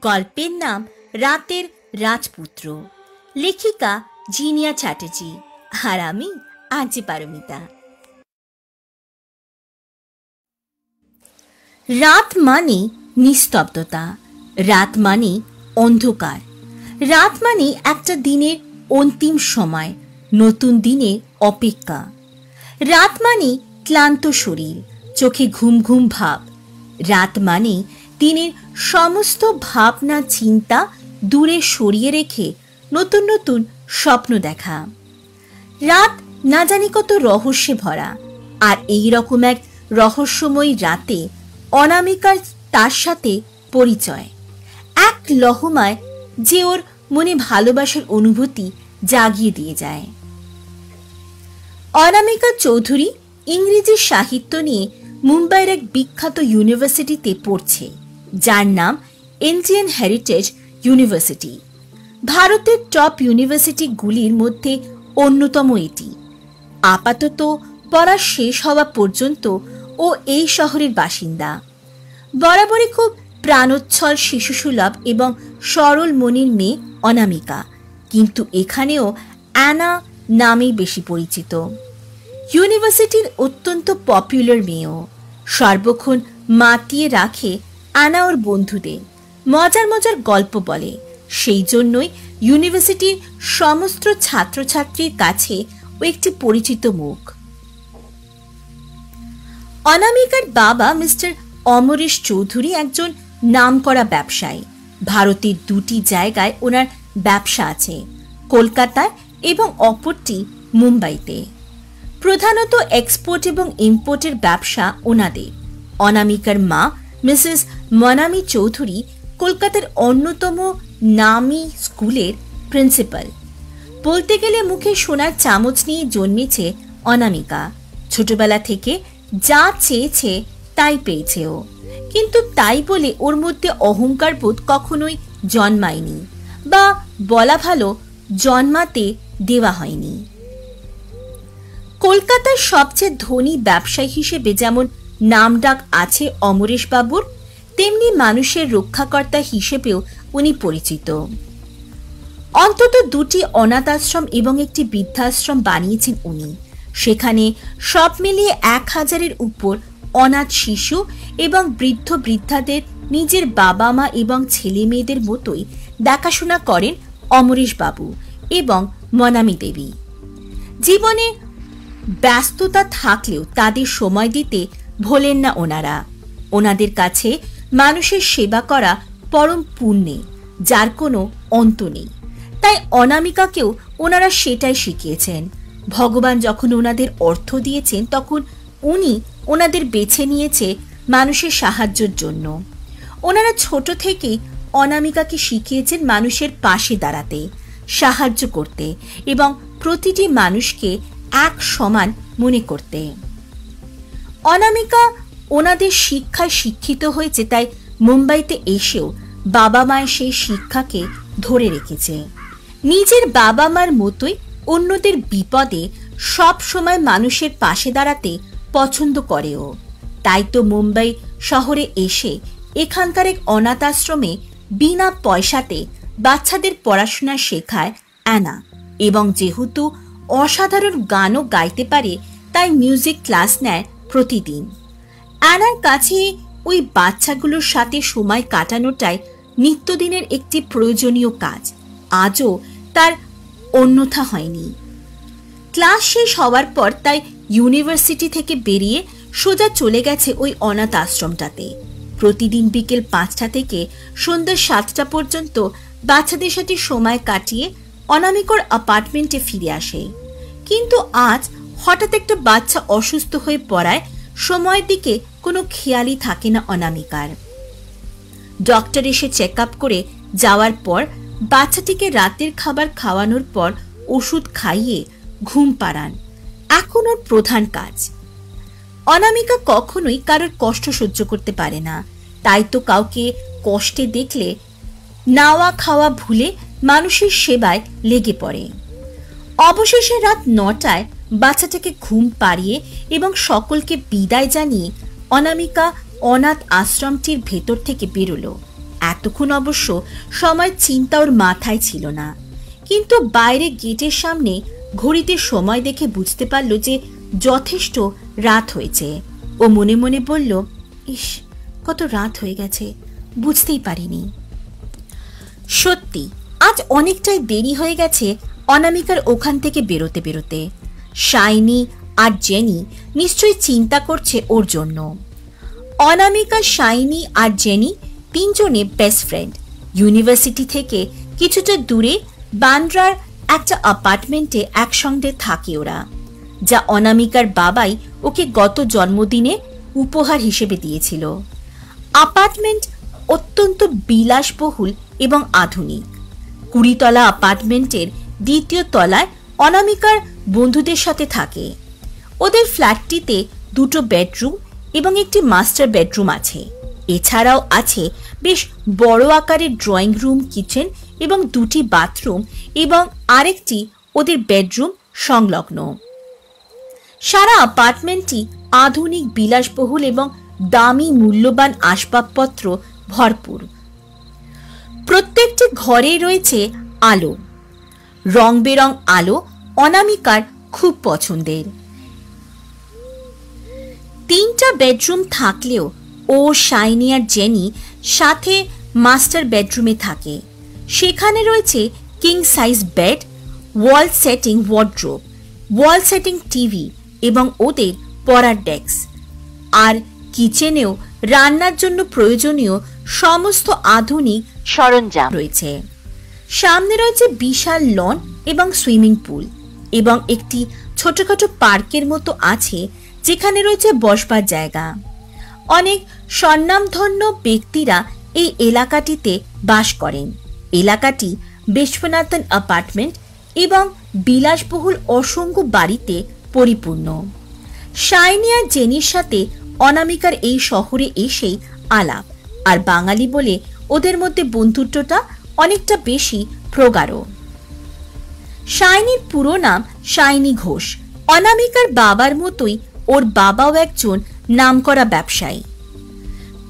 গল্পের নাম রাতের রাজপুত্র, লেখিকা জিনিয়া চ্যাটার্জি, আর আমি আরজে পারমিতা। রাত মানে নিস্তব্ধতা, রাত মানে অন্ধকার, রাত মানে একটা দিনের অন্তিম সময়, নতুন দিনের অপেক্ষা। রাত মানে ক্লান্ত শরীর, চোখে ঘুম ঘুম ভাব। রাত মানে দিনের সমস্ত ভাবনা চিন্তা দূরে সরিয়ে রেখে নতুন নতুন স্বপ্ন দেখা। রাত না জানি কত রহস্যে ভরা, আর এই রকম এক রহস্যময়ী রাতে অনামিকার তার সাথে পরিচয়। এক লহমায় যে ওর মনে ভালোবাসার অনুভূতি জাগিয়ে দিয়ে যায়। অনামিকা চৌধুরী ইংরেজি সাহিত্য নিয়ে মুম্বাইয়ের এক বিখ্যাত ইউনিভার্সিটিতে পড়ছে, যার নাম ইন্ডিয়ান হেরিটেজ ইউনিভার্সিটি। ভারতের টপ ইউনিভার্সিটিগুলির মধ্যে অন্যতম এটি। আপাতত পড়া শেষ হওয়া পর্যন্ত ও এই শহরের বাসিন্দা। বরাবরই খুব প্রাণোচ্ছল, শিশুসুলভ এবং সরল মনের মেয়ে অনামিকা, কিন্তু এখানেও অ্যানা নামেই বেশি পরিচিত। ইউনিভার্সিটির অত্যন্ত পপুলার মেয়েও। সর্বক্ষণ মাতিয়ে রাখে অ্যানা ওর বন্ধুদের, মজার মজার গল্প বলে। সেই জন্যই ইউনিভার্সিটির সমস্ত ছাত্রছাত্রীর কাছে ও একটি পরিচিত মুখ। অনামিকার বাবা মিস্টার অমরেশ চৌধুরী একজন নামকরা ব্যবসায়ী। ভারতের দুটি জায়গায় ওনার ব্যবসা আছে, কলকাতায় এবং অপরটি মুম্বাইতে। প্রধানত এক্সপোর্ট এবং ইম্পোর্টের ব্যবসা ওনাদের। অনামিকার মা মিসেস মনামি চৌধুরী কলকাতার অন্যতম নামী স্কুলের প্রিন্সিপাল। বলতে গেলে মুখে সোনার চামচ নিয়ে জন্মেছে অনামিকা। ছোটবেলা থেকে যা চেয়েছে তাই পেয়েছে ও, কিন্তু তাই বলে ওর মধ্যে অহংকার বোধ কখনোই জন্মায়নি, বা বলা ভালো জন্মাতে দেওয়া হয়নি। কলকাতার সবচেয়ে ধনী ব্যবসায়ী হিসেবে যেমন নামডাক আছে অমরেশ বাবুর, তেমনি মানুষের রক্ষাকর্তা হিসেবেও উনি পরিচিত। অন্তত দুটি অনাথ আশ্রম এবং একটি বৃদ্ধাশ্রম বানিয়েছেন উনি। সেখানে সব মিলিয়ে 1000-এর উপর অনাথ শিশু এবং বৃদ্ধ বৃদ্ধাদের নিজের বাবা মা এবং ছেলে মেয়েদের মতোই দেখাশোনা করেন অমরেশ বাবু এবং মনামি দেবী। জীবনে ব্যস্ততা থাকলেও তাদের সময় দিতে ভোলেন না ওনারা। ওনাদের কাছে মানুষের সেবা করা পরম পুণ্যে, যার কোনো অন্ত নেই। তাই অনামিকাকেও ওনারা সেটাই শিখিয়েছেন। ভগবান যখন ওনাদের অর্থ দিয়েছেন, তখন উনি ওনাদের বেছে নিয়েছে মানুষের সাহায্যের জন্য। ওনারা ছোট থেকেই অনামিকাকে শিখিয়েছেন মানুষের পাশে দাঁড়াতে, সাহায্য করতে এবং প্রতিটি মানুষকে এক সমান মনে করতে। অনামিকা ওনাদের শিক্ষায় শিক্ষিত হয়েছে, তাই মুম্বাইতে এসেও বাবা মায়ের সেই শিক্ষাকে ধরে রেখেছে। নিজের বাবা মার মতোই অন্যদের বিপদে সব সময় মানুষের পাশে দাঁড়াতে পছন্দ করেও। তাই তো মুম্বাই শহরে এসে এখানকার এক অনাথ আশ্রমে বিনা পয়সাতে বাচ্চাদের পড়াশোনা শেখায় অ্যানা, এবং যেহেতু অসাধারণ গানও গাইতে পারে, তাই মিউজিক ক্লাস নেয় প্রতিদিন। অ্যানার কাছে ওই বাচ্চাগুলোর সাথে সময় কাটানোটাই নিত্যদিনের একটি প্রয়োজনীয় কাজ। আজও তার অন্যথা হয়নি। ক্লাস শেষ হওয়ার পর তাই ইউনিভার্সিটি থেকে বেরিয়ে সোজা চলে গেছে ওই অনাথ আশ্রমটাতে। প্রতিদিন বিকেল 5টা থেকে সন্ধ্যা 7টা পর্যন্ত বাচ্চাদের সাথে সময় কাটিয়ে অনামিকার অ্যাপার্টমেন্টে ফিরে আসে। কিন্তু আজ হঠাৎ একটা বাচ্চা অসুস্থ হয়ে পড়ায় সময়ের দিকে কোনো খেয়ালই থাকে না অনামিকার। ডক্টর এসে চেক আপ করে যাওয়ার পর বাচ্চাটিকে রাতের খাবার খাওয়ানোর পর ওষুধ খাইয়ে ঘুম পাড়ান এখন ওর প্রধান কাজ। অনামিকা কখনোই কারোর কষ্ট সহ্য করতে পারে না, তাই তো কাউকে কষ্টে দেখলে নাওয়া খাওয়া ভুলে মানুষের সেবায় লেগে পড়ে। অবশেষে রাত 9টায় বাচ্চাটাকে ঘুম পাড়িয়ে এবং সকলকে বিদায় জানিয়ে অনামিকা অনাথ আশ্রমটির ভেতর থেকে বেরোলো এতক্ষণ অবশ্য সময় চিন্তা ওর মাথায় ছিল না, কিন্তু বাইরে গেটের সামনে ঘড়িতে সময় দেখে বুঝতে পারল যে যথেষ্ট রাত হয়েছে। ও মনে মনে বলল, ইস, কত রাত হয়ে গেছে, বুঝতেই পারিনি। সত্যি আজ অনেকটাই দেরি হয়ে গেছে অনামিকার ওখান থেকে বেরোতে বেরোতে। শাইনি আর জেনি নিশ্চয়ই চিন্তা করছে ওর জন্য। অনামিকা, শাইনি আর জেনি তিনজনে বেস্ট ফ্রেন্ড। ইউনিভার্সিটি থেকে কিছুটা দূরে বান্দ্রার একটা অ্যাপার্টমেন্টে একসঙ্গে থাকে ওরা, যা অনামিকার বাবাই ওকে গত জন্মদিনে উপহার হিসেবে দিয়েছিল। অ্যাপার্টমেন্ট অত্যন্ত বিলাসবহুল এবং আধুনিক। 20 তলা অ্যাপার্টমেন্টের 2য় তলায় অনামিকার বন্ধুদের সাথে থাকে। ওদের ফ্ল্যাটটিতে 2টো বেডরুম এবং একটি মাস্টার বেডরুম আছে। এছাড়াও আছে বেশ বড় আকারের ড্রয়িং রুম, কিচেন এবং 2টি বাথরুম এবং আরেকটি ওদের বেডরুম সংলগ্ন। সারা অ্যাপার্টমেন্টটি আধুনিক, বিলাসবহুল এবং দামি মূল্যবান আসবাবপত্র ভরপুর। প্রত্যেকটি ঘরে রয়েছে আলো। রং বেরং আলো অনামিকার খুব পছন্দের। 3টা বেডরুম থাকলেও ও, শাইনি আর জেনি সাথে মাস্টার বেডরুমে থাকে। সেখানে রয়েছে কিং সাইজ বেড, ওয়াল সেটিং ওয়ার্ড্রোব, ওয়াল সেটিং টিভি এবং ওদের পড়ার ডেস্ক। আর কিচেনেও রান্নার জন্য প্রয়োজনীয় সমস্ত আধুনিক সরঞ্জাম রয়েছে। সামনে রয়েছে বিশাল লন এবং সুইমিং পুল এবং একটি ছোটখাটো পার্কের মতো আছে, যেখানে রয়েছে বসবার জায়গা। অনেক স্বনামধন্য ব্যক্তিরা এই এলাকাটিতে বাস করেন। এলাকাটি বিশ্বনাথন অ্যাপার্টমেন্ট এবং বিলাসবহুল অসংখ্য বাড়িতে পরিপূর্ণ। শাইনি আর জেনির সাথে অনামিকার এই শহরে এসেই আলাপ, আর বাঙালি বলে ওদের মধ্যে বন্ধুত্বটা অনেকটা বেশি প্রগাঢ়। শাইনির পুরো নাম শাইনি ঘোষ। অনামিকার বাবার মতোই ওর বাবাও একজন নামকরা ব্যবসায়ী।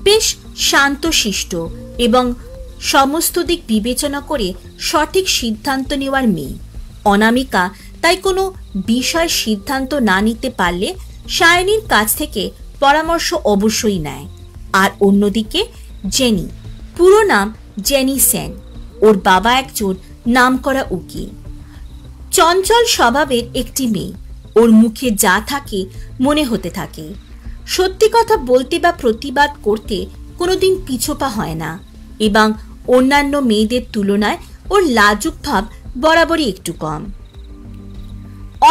বেশ শান্তশিষ্ট এবং সমস্ত দিক বিবেচনা করে সঠিক সিদ্ধান্ত নেওয়ার মেয়ে। অনামিকা তাই কোনো বিষয় সিদ্ধান্ত না নিতে পারলে শাইনির কাছ থেকে পরামর্শ অবশ্যই নেয়। আর অন্যদিকে জেনি, পুরো নাম জেনি সেন। ওর বাবা একজন নামকরা উকিল। চঞ্চল স্বভাবের একটি মেয়ে। ওর মুখে যা থাকে মনে হতে থাকে। সত্যি কথা বলতে বা প্রতিবাদ করতে কোনোদিন পিছপা হয় না এবং অন্যান্য মেয়েদের তুলনায় ওর লাজুক ভাব বরাবরই একটু কম।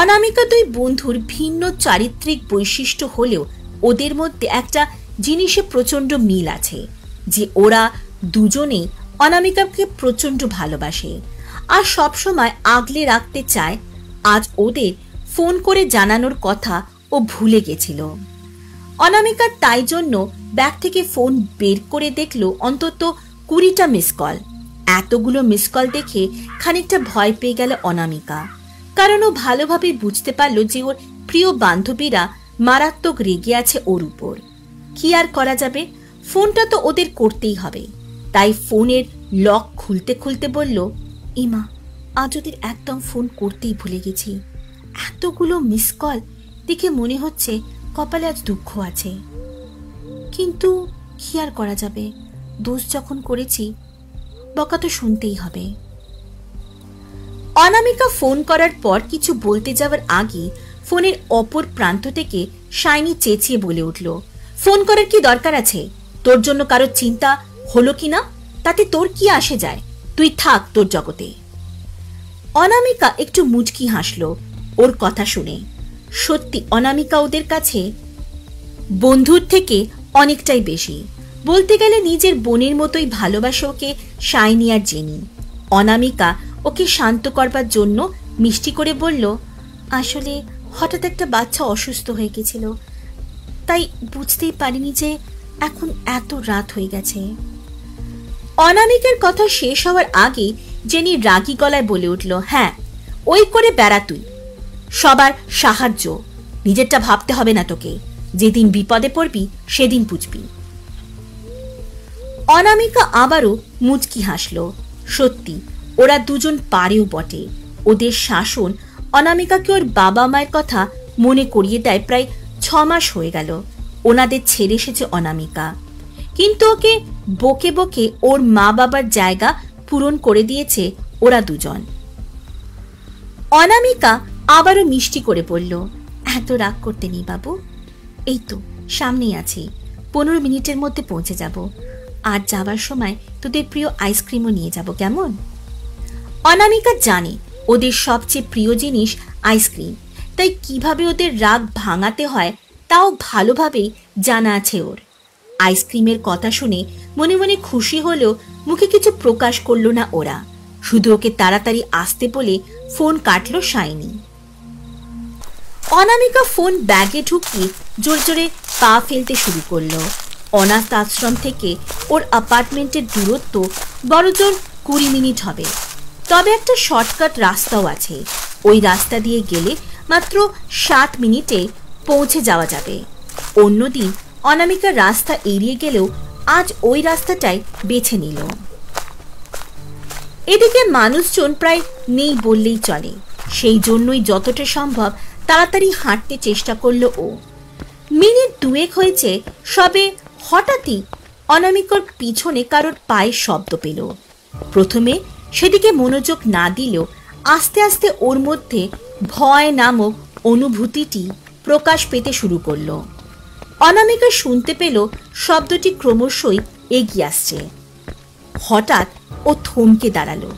অনামিকা দুই বন্ধুর ভিন্ন চারিত্রিক বৈশিষ্ট্য হলেও ওদের মধ্যে একটা জিনিসে প্রচণ্ড মিল আছে, যে ওরা দুজনেই অনামিকাকে প্রচণ্ড ভালোবাসে আর সবসময় আগলে রাখতে চায়। আজ ওদের ফোন করে জানানোর কথা ও ভুলে গেছিল। অনামিকা তাই জন্য ব্যাগ থেকে ফোন বের করে দেখলো অন্তত 20টা মিস কল। এতগুলো মিস কল দেখে খানিকটা ভয় পেয়ে গেল অনামিকা, কারণ ও ভালোভাবে বুঝতে পারল যে ওর প্রিয় বান্ধবীরা মারাত্মক রেগে আছে ওর উপর। কি আর করা যাবে, ফোনটা তো ওদের করতেই হবে। তাই ফোনের লক খুলতে খুলতে বলল, ইমা, আজ ওদের একদম ফোন করতেই ভুলে গেছি। এতগুলো মিস কল দেখে মনে হচ্ছে কপালে আজ দুঃখ আছে, কিন্তু কি আর করা যাবে, দোষ যখন করেছি বকা তো শুনতেই হবে। অনামিকা ফোন করার পর কিছু বলতে যাওয়ার আগে ফোনের অপর প্রান্ত থেকে শাইনি চেঁচিয়ে বলে উঠল, ফোন করার কি দরকার আছে? তোর জন্য কারোর চিন্তা হলো কিনা তাতে তোর কি আসে যায়, তুই থাক তোর জগতে। অনামিকা একটু মুচকি হাসলো ওর কথা শুনে। সত্যি অনামিকা ওদের কাছে বন্ধুর থেকে অনেকটাই বেশি। বলতে গেলে নিজের বোনের মতোই ভালোবাসে ওকে শাইনি আর জেনি। অনামিকা ওকে শান্ত করবার জন্য মিষ্টি করে বলল, আসলে হঠাৎ একটা বাচ্চা অসুস্থ হয়ে গেছিল, তাই বুঝতেই পারিনি যে এখন এত রাত হয়ে গেছে। অনামিকার কথা শেষ হওয়ার আগে জেনি রাগী গলায় বলে উঠল, হ্যাঁ, ওই করে বেড়া তুই, সবার সাহায্য, নিজেরটা ভাবতে হবে না তোকে, যেদিন বিপদে পড়বি সেদিন বুঝবি। অনামিকা আবারও মুচকি হাসল। সত্যি ওরা দুজন পারেও বটে। ওদের শাসন অনামিকাকে ওর বাবা মায়ের কথা মনে করিয়ে দেয়। প্রায় 6 মাস হয়ে গেল ওনাদের ছেড়ে এসেছে অনামিকা, কিন্তু ওকে বকে বকে ওর মা বাবার জায়গা পূরণ করে দিয়েছে ওরা দুজন। অনামিকা আবারও মিষ্টি করে বলল, এত রাগ করতে নেই বাবু, এই তো সামনেই আছি, 15 মিনিটের মধ্যে পৌঁছে যাব। আর যাবার সময় তোদের প্রিয় আইসক্রিমও নিয়ে যাব, কেমন? অনামিকা জানে ওদের সবচেয়ে প্রিয় জিনিস আইসক্রিম, তাই কিভাবে ওদের রাগ ভাঙাতে হয় তাও ভালোভাবেই জানা আছে ওর। আইসক্রিমের কথা শুনে মনে মনে খুশি হলেও মুখে কিছু প্রকাশ করলো না ওরা। শুধু ওকে তাড়াতাড়ি আসতে বলে ফোন কাটলো শাইনি। অনামিকা ফোন ব্যাগে ঢুকিয়ে জোরে জোরে পা ফেলতে শুরু করলো। অনাথ আশ্রম থেকে ওর অ্যাপার্টমেন্টের দূরত্ব বড়জোর 20 মিনিট হবে। তবে একটা শর্টকাট রাস্তাও আছে, ওই রাস্তা দিয়ে গেলে মাত্র 7 মিনিটে পৌঁছে যাওয়া যাবে। অন্যদিন অনামিকা রাস্তা এড়িয়ে গেলেও আজ ওই রাস্তাটাই বেছে নিল। এদিকে মানুষজন প্রায় নেই বললেই চলে, সেই জন্যই যতটা সম্ভব তাড়াতাড়ি হাঁটতে চেষ্টা করলো ও। মিনিট 2 হয়েছে সবে হঠাৎই অনামিকার পিছনে কারোর পায়ের শব্দ পেল। প্রথমে সেদিকে মনোযোগ না দিলেও আস্তে আস্তে ওর মধ্যে ভয় নামক অনুভূতিটি প্রকাশ পেতে শুরু করলো। অনামিকা শুনতে পেল শব্দটি ক্রমশই এগিয়ে আসছে। হঠাৎ ও থমকে দাঁড়ালো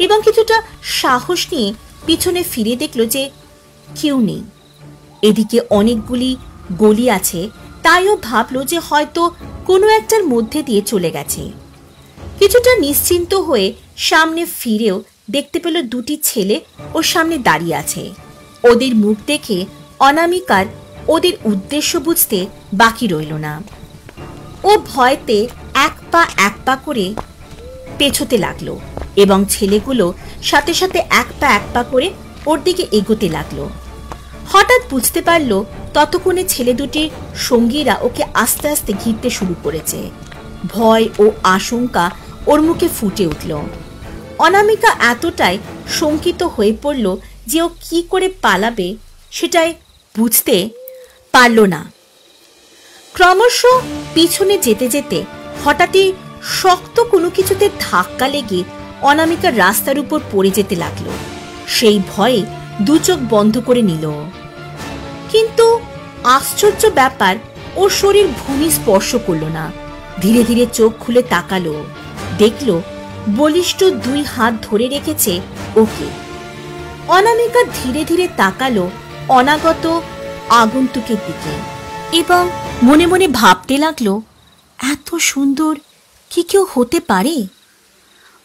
এবং কিছুটা সাহস নিয়ে পিছনে ফিরে দেখল যে কেউ নেই। এদিকে অনেকগুলি গলি আছে, তাইও ভাবলো যে হয়তো কোনো একটার মধ্যে দিয়ে চলে গেছে। কিছুটা নিশ্চিন্ত হয়ে সামনে ফিরেও দেখতে পেল 2টি ছেলে ওর সামনে দাঁড়িয়ে আছে। ওদের মুখ দেখে অনামিকার ওদের উদ্দেশ্য বুঝতে বাকি রইল না। ও ভয়তে এক পা করে পেছোতে লাগলো এবং ছেলেগুলো সাথে সাথে এক পা করে ওর দিকে এগোতে লাগলো। হঠাৎ বুঝতে পারল ততক্ষণে ছেলে দুটির সঙ্গীরা ওকে আস্তে আস্তে ঘিরতে শুরু করেছে। ভয় ও আশঙ্কা ওর মুখে ফুটে উঠল। অনামিকা এতটাই শঙ্কিত হয়ে পড়ল যে ও কি করে পালাবে সেটাই বুঝতে পারল না। ক্রমশ পিছনে যেতে যেতে হঠাৎই শক্ত কোনো কিছুতে ধাক্কা লেগে অনামিকা রাস্তার উপর পড়ে যেতে লাগলো। সেই ভয়ে 2 চোখ বন্ধ করে নিল। কিন্তু আশ্চর্য ব্যাপার, ওর শরীর ভূমি স্পর্শ করলো না। ধীরে ধীরে চোখ খুলে তাকালো, দেখলো বলিষ্ঠ 2 হাত ধরে রেখেছে ওকে। অনামিকা ধীরে ধীরে তাকালো অনাগত আগন্তুকের দিকে এবং মনে মনে ভাবতে লাগলো, এত সুন্দর কি কেউ হতে পারে?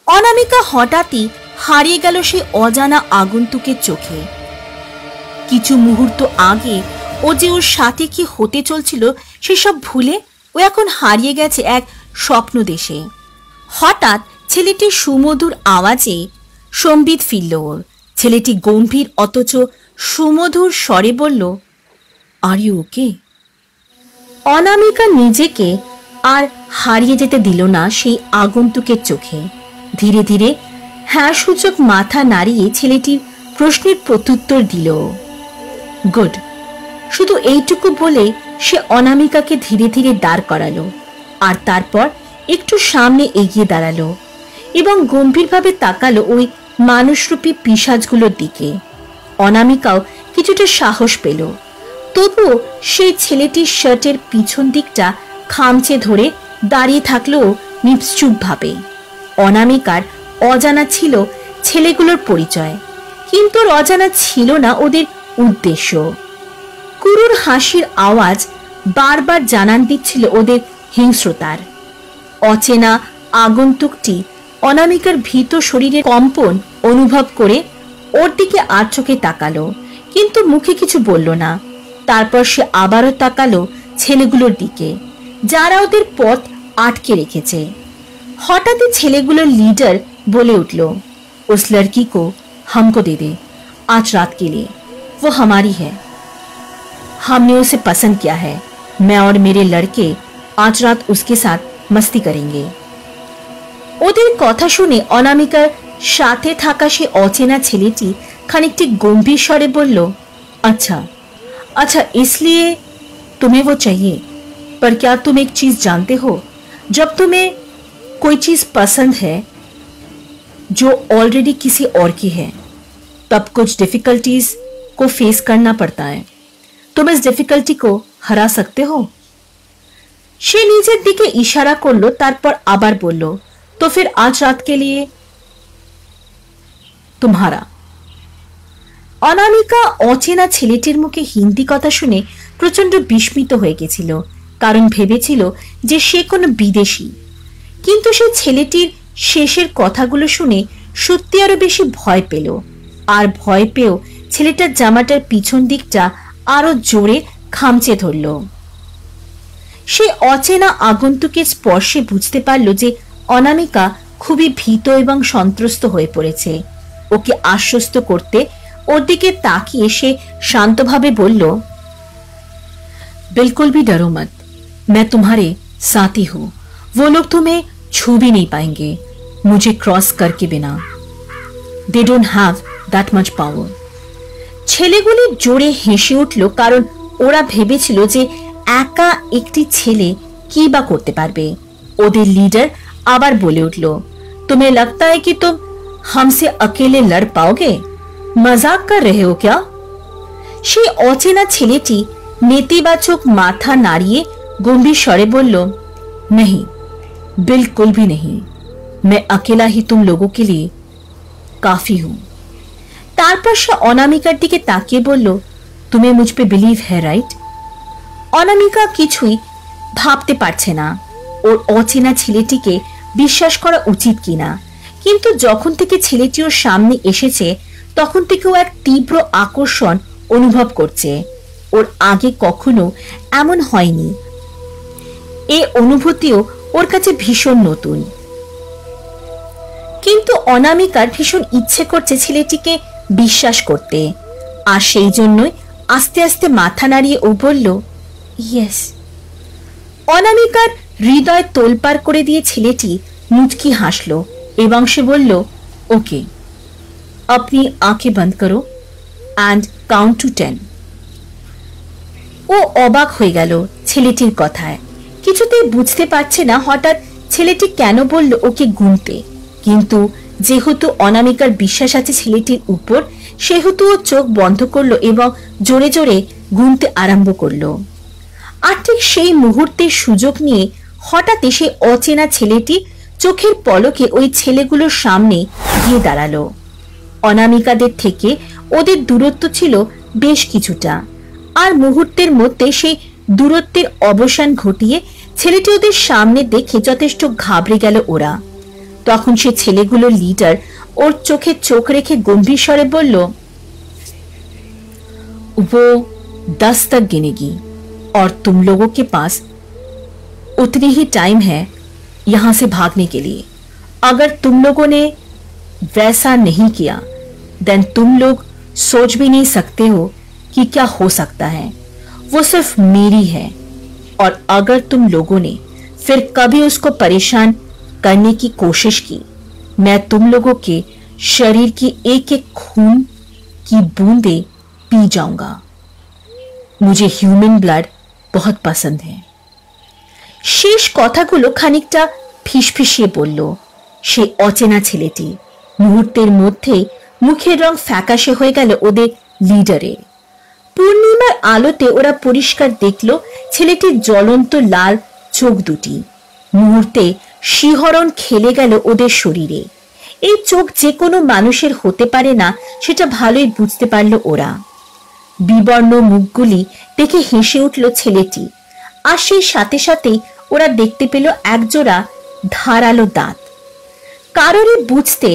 অনামিকা হঠাৎই হারিয়ে গেল সে অজানা আগন্তুকের চোখে। কিছু মুহূর্ত আগে ও যে ওর সাথে কি হতে চলছিল সেসব ভুলে ও এখন হারিয়ে গেছে এক স্বপ্ন দেশে। হঠাৎ ছেলেটির সুমধুর আওয়াজে সম্বিত ফিরল ওর। ছেলেটি গম্ভীর অথচ সুমধুর স্বরে বলল, আর ইউ ওকে? অনামিকা নিজেকে আর হারিয়ে যেতে দিল না সেই আগন্তুকের চোখে। ধীরে ধীরে হ্যাঁ সূচক মাথা নাড়িয়ে ছেলেটির প্রশ্নের প্রত্যুত্তর দিল। গুড। শুধু এইটুকু বলে সে অনামিকাকে ধীরে ধীরে দাঁড় করালো আর তারপর একটু সামনে এগিয়ে দাঁড়ালো এবং গম্ভীরভাবে তাকালো ওই মানুষরূপী পিশাচগুলোর দিকে। অনামিকাও কিছুটা সাহস পেল। তবুও সেই ছেলেটির শার্টের পিছন দিকটা খামচে ধরে দাঁড়িয়ে থাকলো নিশ্চুপ ভাবে। অনামিকার অজানা ছিল ছেলেগুলোর পরিচয়, কিন্তু ওর অজানা ছিল না ওদের উদ্দেশ্য। কুরুর হাসির আওয়াজ বারবার জানান দিচ্ছিল ওদের হিংস্রতার। অচেনা আগন্তুকটি অনামিকার ভীত শরীরে কম্পন অনুভব করে ওর দিকে আর চোখে তাকালো, কিন্তু মুখে কিছু বলল না। তারপর সে আবারও তাকালো ছেলেগুলোর দিকে যারা ওদের পথ আটকে রেখেছে। হঠাৎই ছেলেগুলোর লিডার বলে উঠল, उस लड़की को हमको दे दे आज रात के लिए, वो हमारी है, हमने उसे पसंद किया है, मैं और मेरे लड़के आज रात उसके साथ मस्ती करेंगे। ওদের কথা শুনে অনামিকার সাথে থাকা সে অচেনা ছেলেটি খানিকটি गंभीर स्वरे बोल, अच्छा अच्छा इसलिए तुम्हें वो चाहिए, पर क्या तुम एक चीज जानते हो, जब तुम्हें कोई चीज पसंद है जो ऑलरेडी किसी और की है, तब कुछ डिफिकल्टीज को फेस करना पड़ता है। तुम इस डिफिकल्टी को हरा सकते हो। সে নিজের দিকে ইশারা করলো, তারপর আবার বলল, तो फिर आज रात के लिए तुम्हारा। অনামিকা অচেনা ছেলেটির মুখে হিন্দি কথা শুনে প্রচন্ড বিস্মিত হয়ে গেছিল, কারণ ভেবেছিল যে সে কোনো বিদেশি। কিন্তু সে ছেলেটির শেষের কথাগুলো শুনে সত্যি আরো বেশি ভয় পেল, আর ভয় পেয়েও ছেলেটার জামাটার পিছন দিকটা আরো জোরে খামচে ধরল। সে অচেনা আগন্তুকের স্পর্শে বুঝতে পারল যে অনামিকা খুবই ভীত এবং সন্ত্রস্ত হয়ে পড়েছে। ওকে আশ্বস্ত করতে ওর দিকে তাকিয়ে সে শান্তভাবে বলল, बिल्कुल भी डरो मत, मैं तुम्हारे साथी हूं, वो लोग तुम्हें छू भी नहीं पाएंगे मुझे क्रॉस करके बिना, they don't have that much power. ছেলেগুলি জোরে হেসে উঠল, কারণ ওরা ভেবেছিল যে একা একটি ছেলে কি বা করতে পারবে। ওদের লিডার আবার বলে উঠল, तुम्हें लगता है कि तुम हमसे अकेले लड़ पाओगे, मजाक कर रहे हो क्या? সেই অচেনা ছেলেটি নেতিবাচক মাথা নাড়িয়ে गंभीर स्वरे बोल, नहीं बिल्कुल भी नहीं, मैं अकेला ही तुम लोगों के लिए काफी हूं। তারপর সে অনামিকার দিকে তাকিয়ে বলল, तुम्हें मुझ पे बिलीव है राइट? অনামিকা কিছুই ভাবতে পারছে না ওর অচেনা ছেলেটিকে বিশ্বাস করা উচিত কিনা, কিন্তু যখন থেকে ছেলেটি ওর সামনে এসেছে তখন থেকে ও এক তীব্র আকর্ষণ অনুভব করছে। ওর আগে কখনো এমন হয়নি। এই অনুভূতিও ওর কাছে ভীষণ নতুন। কিন্তু অনামিকার ভীষণ ইচ্ছে করছে ছেলেটিকে বিশ্বাস করতে, আর সেই জন্যই আস্তে আস্তে মাথা নাড়িয়ে ও বলল, ইয়েস। অনামিকার হৃদয় তোলপাড় করে দিয়ে ছেলেটি মুচকি হাসলো এবং সে বলল, ওকে, আপনি आंखें बंद करो एंड काउंट टू 10। ও অবাক হয়ে গেল ছেলেটির কথায়, কিছুতেই বুঝতে পারছে না হঠাৎ ছেলেটি কেন বলল ওকে গুনতে। কিন্তু যেহেতু অনামিকার বিশ্বাস আছে ছেলেটির উপর, সেহেতু ও চোখ বন্ধ করলো এবং জোরে জোরে গুনতে আরম্ভ করলো। আর ঠিক সেই মুহূর্তের সুযোগ নিয়ে হঠাৎ এসে অচেনা ছেলেটি চোখের পলকে ওই ছেলেগুলোর সামনে গিয়ে দাঁড়ালো। অনামিকাদের থেকে ওদের দূরত্ব ছিল বেশ কিছুটা, আর মুহূর্তের মধ্যে সেই দূরত্বের অবসান ঘটিয়ে ছেলেটি ওদের সামনে দেখে যথেষ্ট ঘাবড়ে গেল ওরা। তখন সে ছেলেগুলোর লিডার ওর চোখে চোখ রেখে गंभीर स्वरे बोल, वो 10 तक गिनेगी और तुम लोगों के पास उतनी ही टाइम है यहां से भागने के लिए। अगर तुम लोगों ने वैसा नहीं किया देन तुम लोग सोच भी नहीं सकते हो कि क्या हो सकता है। वो सिर्फ मेरी है, और अगर तुम लोगों ने फिर कभी उसको परेशान करने की कोशिश की, मैं तुम लोगों के शरीर की एक एक खून की बूंदे पी जाऊंगा। मुझे ह्यूमन ब्लड बहुत पसंद है। শেষ কথাগুলো খানিকটা ফিসফিসিয়ে বলল সেই অচেনা ছেলেটি। মুহূর্তের মধ্যে মুখের রং ফ্যাকাশে হয়ে গেল ওদের লিডারের। পূর্ণিমার আলোতে ওরা পরিষ্কার দেখল ছেলেটির জ্বলন্ত লাল চোখ দুটি। মুহূর্তে শিহরণ খেলে গেল ওদের শরীরে। এই চোখ যে কোনো মানুষের হতে পারে না সেটা ভালোই বুঝতে পারল ওরা। বিবর্ণ মুখগুলি দেখে হেসে উঠল ছেলেটি, আর সেই সাথে সাথেই ওরা দেখতে পেল একজোড়া ধারালো দাঁত। কারোরই বুঝতে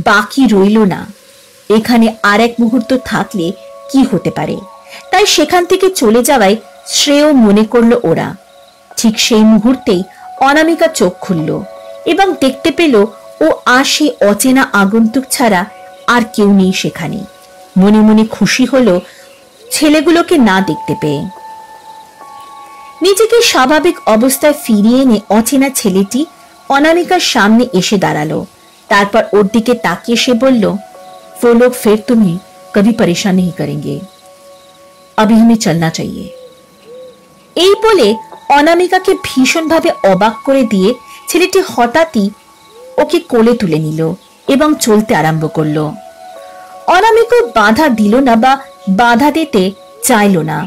বাকি রইল না এখানে আর এক মুহূর্ত থাকলে কি হতে পারে, তাই সেখান থেকে চলে যাওয়াই শ্রেয় মনে করল ওরা। ঠিক সেই মুহূর্তেই অনামিকা চোখ খুলল এবং দেখতে পেল ও আর সেই অচেনা আগন্তুক ছাড়া আর কেউ নেই সেখানে। মনে মনে খুশি হলো ছেলেগুলোকে না দেখতে পেয়ে। নিজেকে স্বাভাবিক অবস্থায় ফিরিয়ে এনে অচেনা ছেলেটি অনামিকার সামনে এসে দাঁড়ালো। তারপর ওর দিকে তাকিয়ে সে বলল, वो लोग फिर तुम्हें कभी परेशान नहीं करेंगे, अभी हमें चलना चाहिए। এই বলে অনামিকাকে ভীষণভাবে অবাক করে দিয়ে ছেলেটি হঠাৎই ওকে কোলে তুলে নিল এবং চলতে আরম্ভ করলো। অনামিকা বাধা দিল না বা বাধা দিতে চাইল না।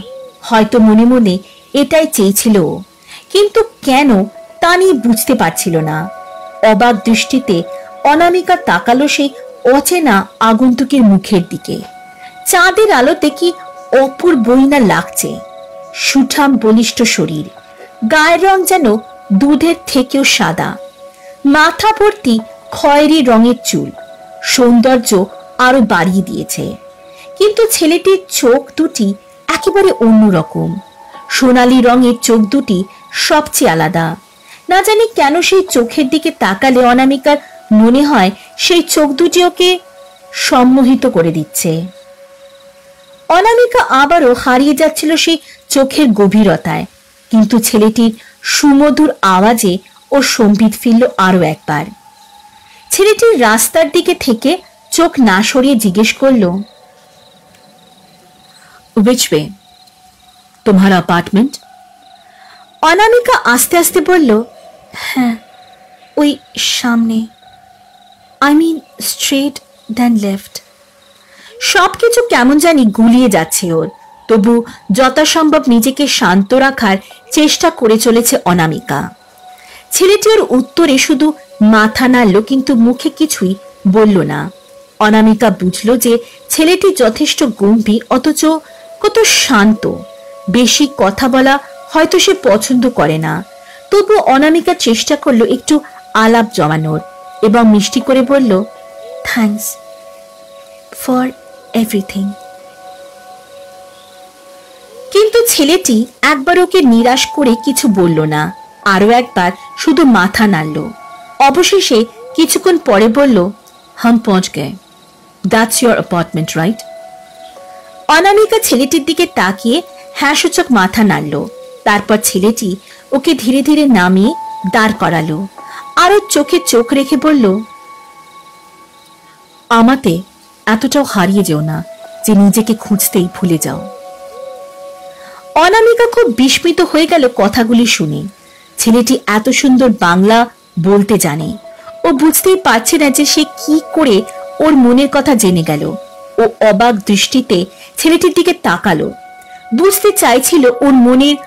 হয়তো মনে মনে এটাই চেয়েছিল, কিন্তু কেন তা নিয়ে বুঝতে পারছিল না। অবাক দৃষ্টিতে অনামিকা তাকালো সেই অচেনা আগন্তুকের মুখের দিকে। চাঁদের আলোতে কি অপূর্বই না লাগছে। সুঠাম বলিষ্ঠ শরীর, গায়ের রং যেন দুধের থেকেও সাদা, মাথা ভর্তি খয়েরি রঙের চুল সৌন্দর্য আরো বাড়িয়ে দিয়েছে। কিন্তু ছেলেটির চোখ দুটি একেবারে অন্যরকম। সোনালী রঙের চোখ দুটি সবচেয়ে আলাদা। না জানি কেন সেই চোখের দিকে তাকালে অনামিকার মনে হয় সেই চোখ দুটি ওকে সম্মোহিত করে দিচ্ছে। অনামিকা আবারও হারিয়ে যাচ্ছিল সেই চোখের গভীরতায়। কিন্তু ছেলেটির সুমধুর আওয়াজে ও সম্বিত ফিরল আরো একবার। ছেলেটির রাস্তার দিকে থেকে চোখ না সরিয়ে জিজ্ঞেস করল, Which way? तुम्हारा अपार्टमेंट? অনামিকা আস্তে আস্তে বলল, হ্যাঁ, ওই সামনে, I mean straight then left। সবকিছু কেমন জানি গুলিয়ে যাচ্ছে ওর, তবু যথাসম্ভব নিজেকে শান্ত রাখার চেষ্টা করে চলেছে অনামিকা। ছেলেটি ওর উত্তরে শুধু মাথা নাড়ল, কিন্তু মুখে কিছুই বলল না। অনামিকা বুঝল যে ছেলেটি যথেষ্ট গম্ভীর, অথচ কত শান্ত। বেশি কথা বলা হয়তো সে পছন্দ করে না। তবু অনামিকা চেষ্টা করলো একটু আলাপ জমানোর এবং মিষ্টি করে বলল, থ্যাঙ্কস ফর এভরিথিং। কিন্তু ছেলেটি একবার ওকে নিরাশ করে কিছু বলল না, আরো একবার শুধু মাথা নাড়ল। অবশেষে কিছুক্ষণ পরে বলল, हम पहुंच गए, that's your apartment right? অনামিকা ছেলেটির দিকে তাকিয়ে হ্যাঁ সূচক মাথা নাড়ল। তারপর ছেলেটি ওকে ধীরে ধীরে নামিয়ে দাঁড় করালো। আরো চোখে চোখ রেখে বলল, আমাতে এতটাও হারিয়ে যেও না যে নিজেকে খুঁজতেই ভুলে যাও। অনামিকা খুব বিস্মিত হয়ে গেল কথাগুলি শুনে। ছেলেটি এত সুন্দর বাংলা বলতে জানে। ও বুঝতেই পারছে না যে সে কি করে ওর মনের কথা জেনে গেল। ও অবাক দৃষ্টিতে ছেলেটির দিকে তাকালো। বুঝতে চাইছিল ওর মনের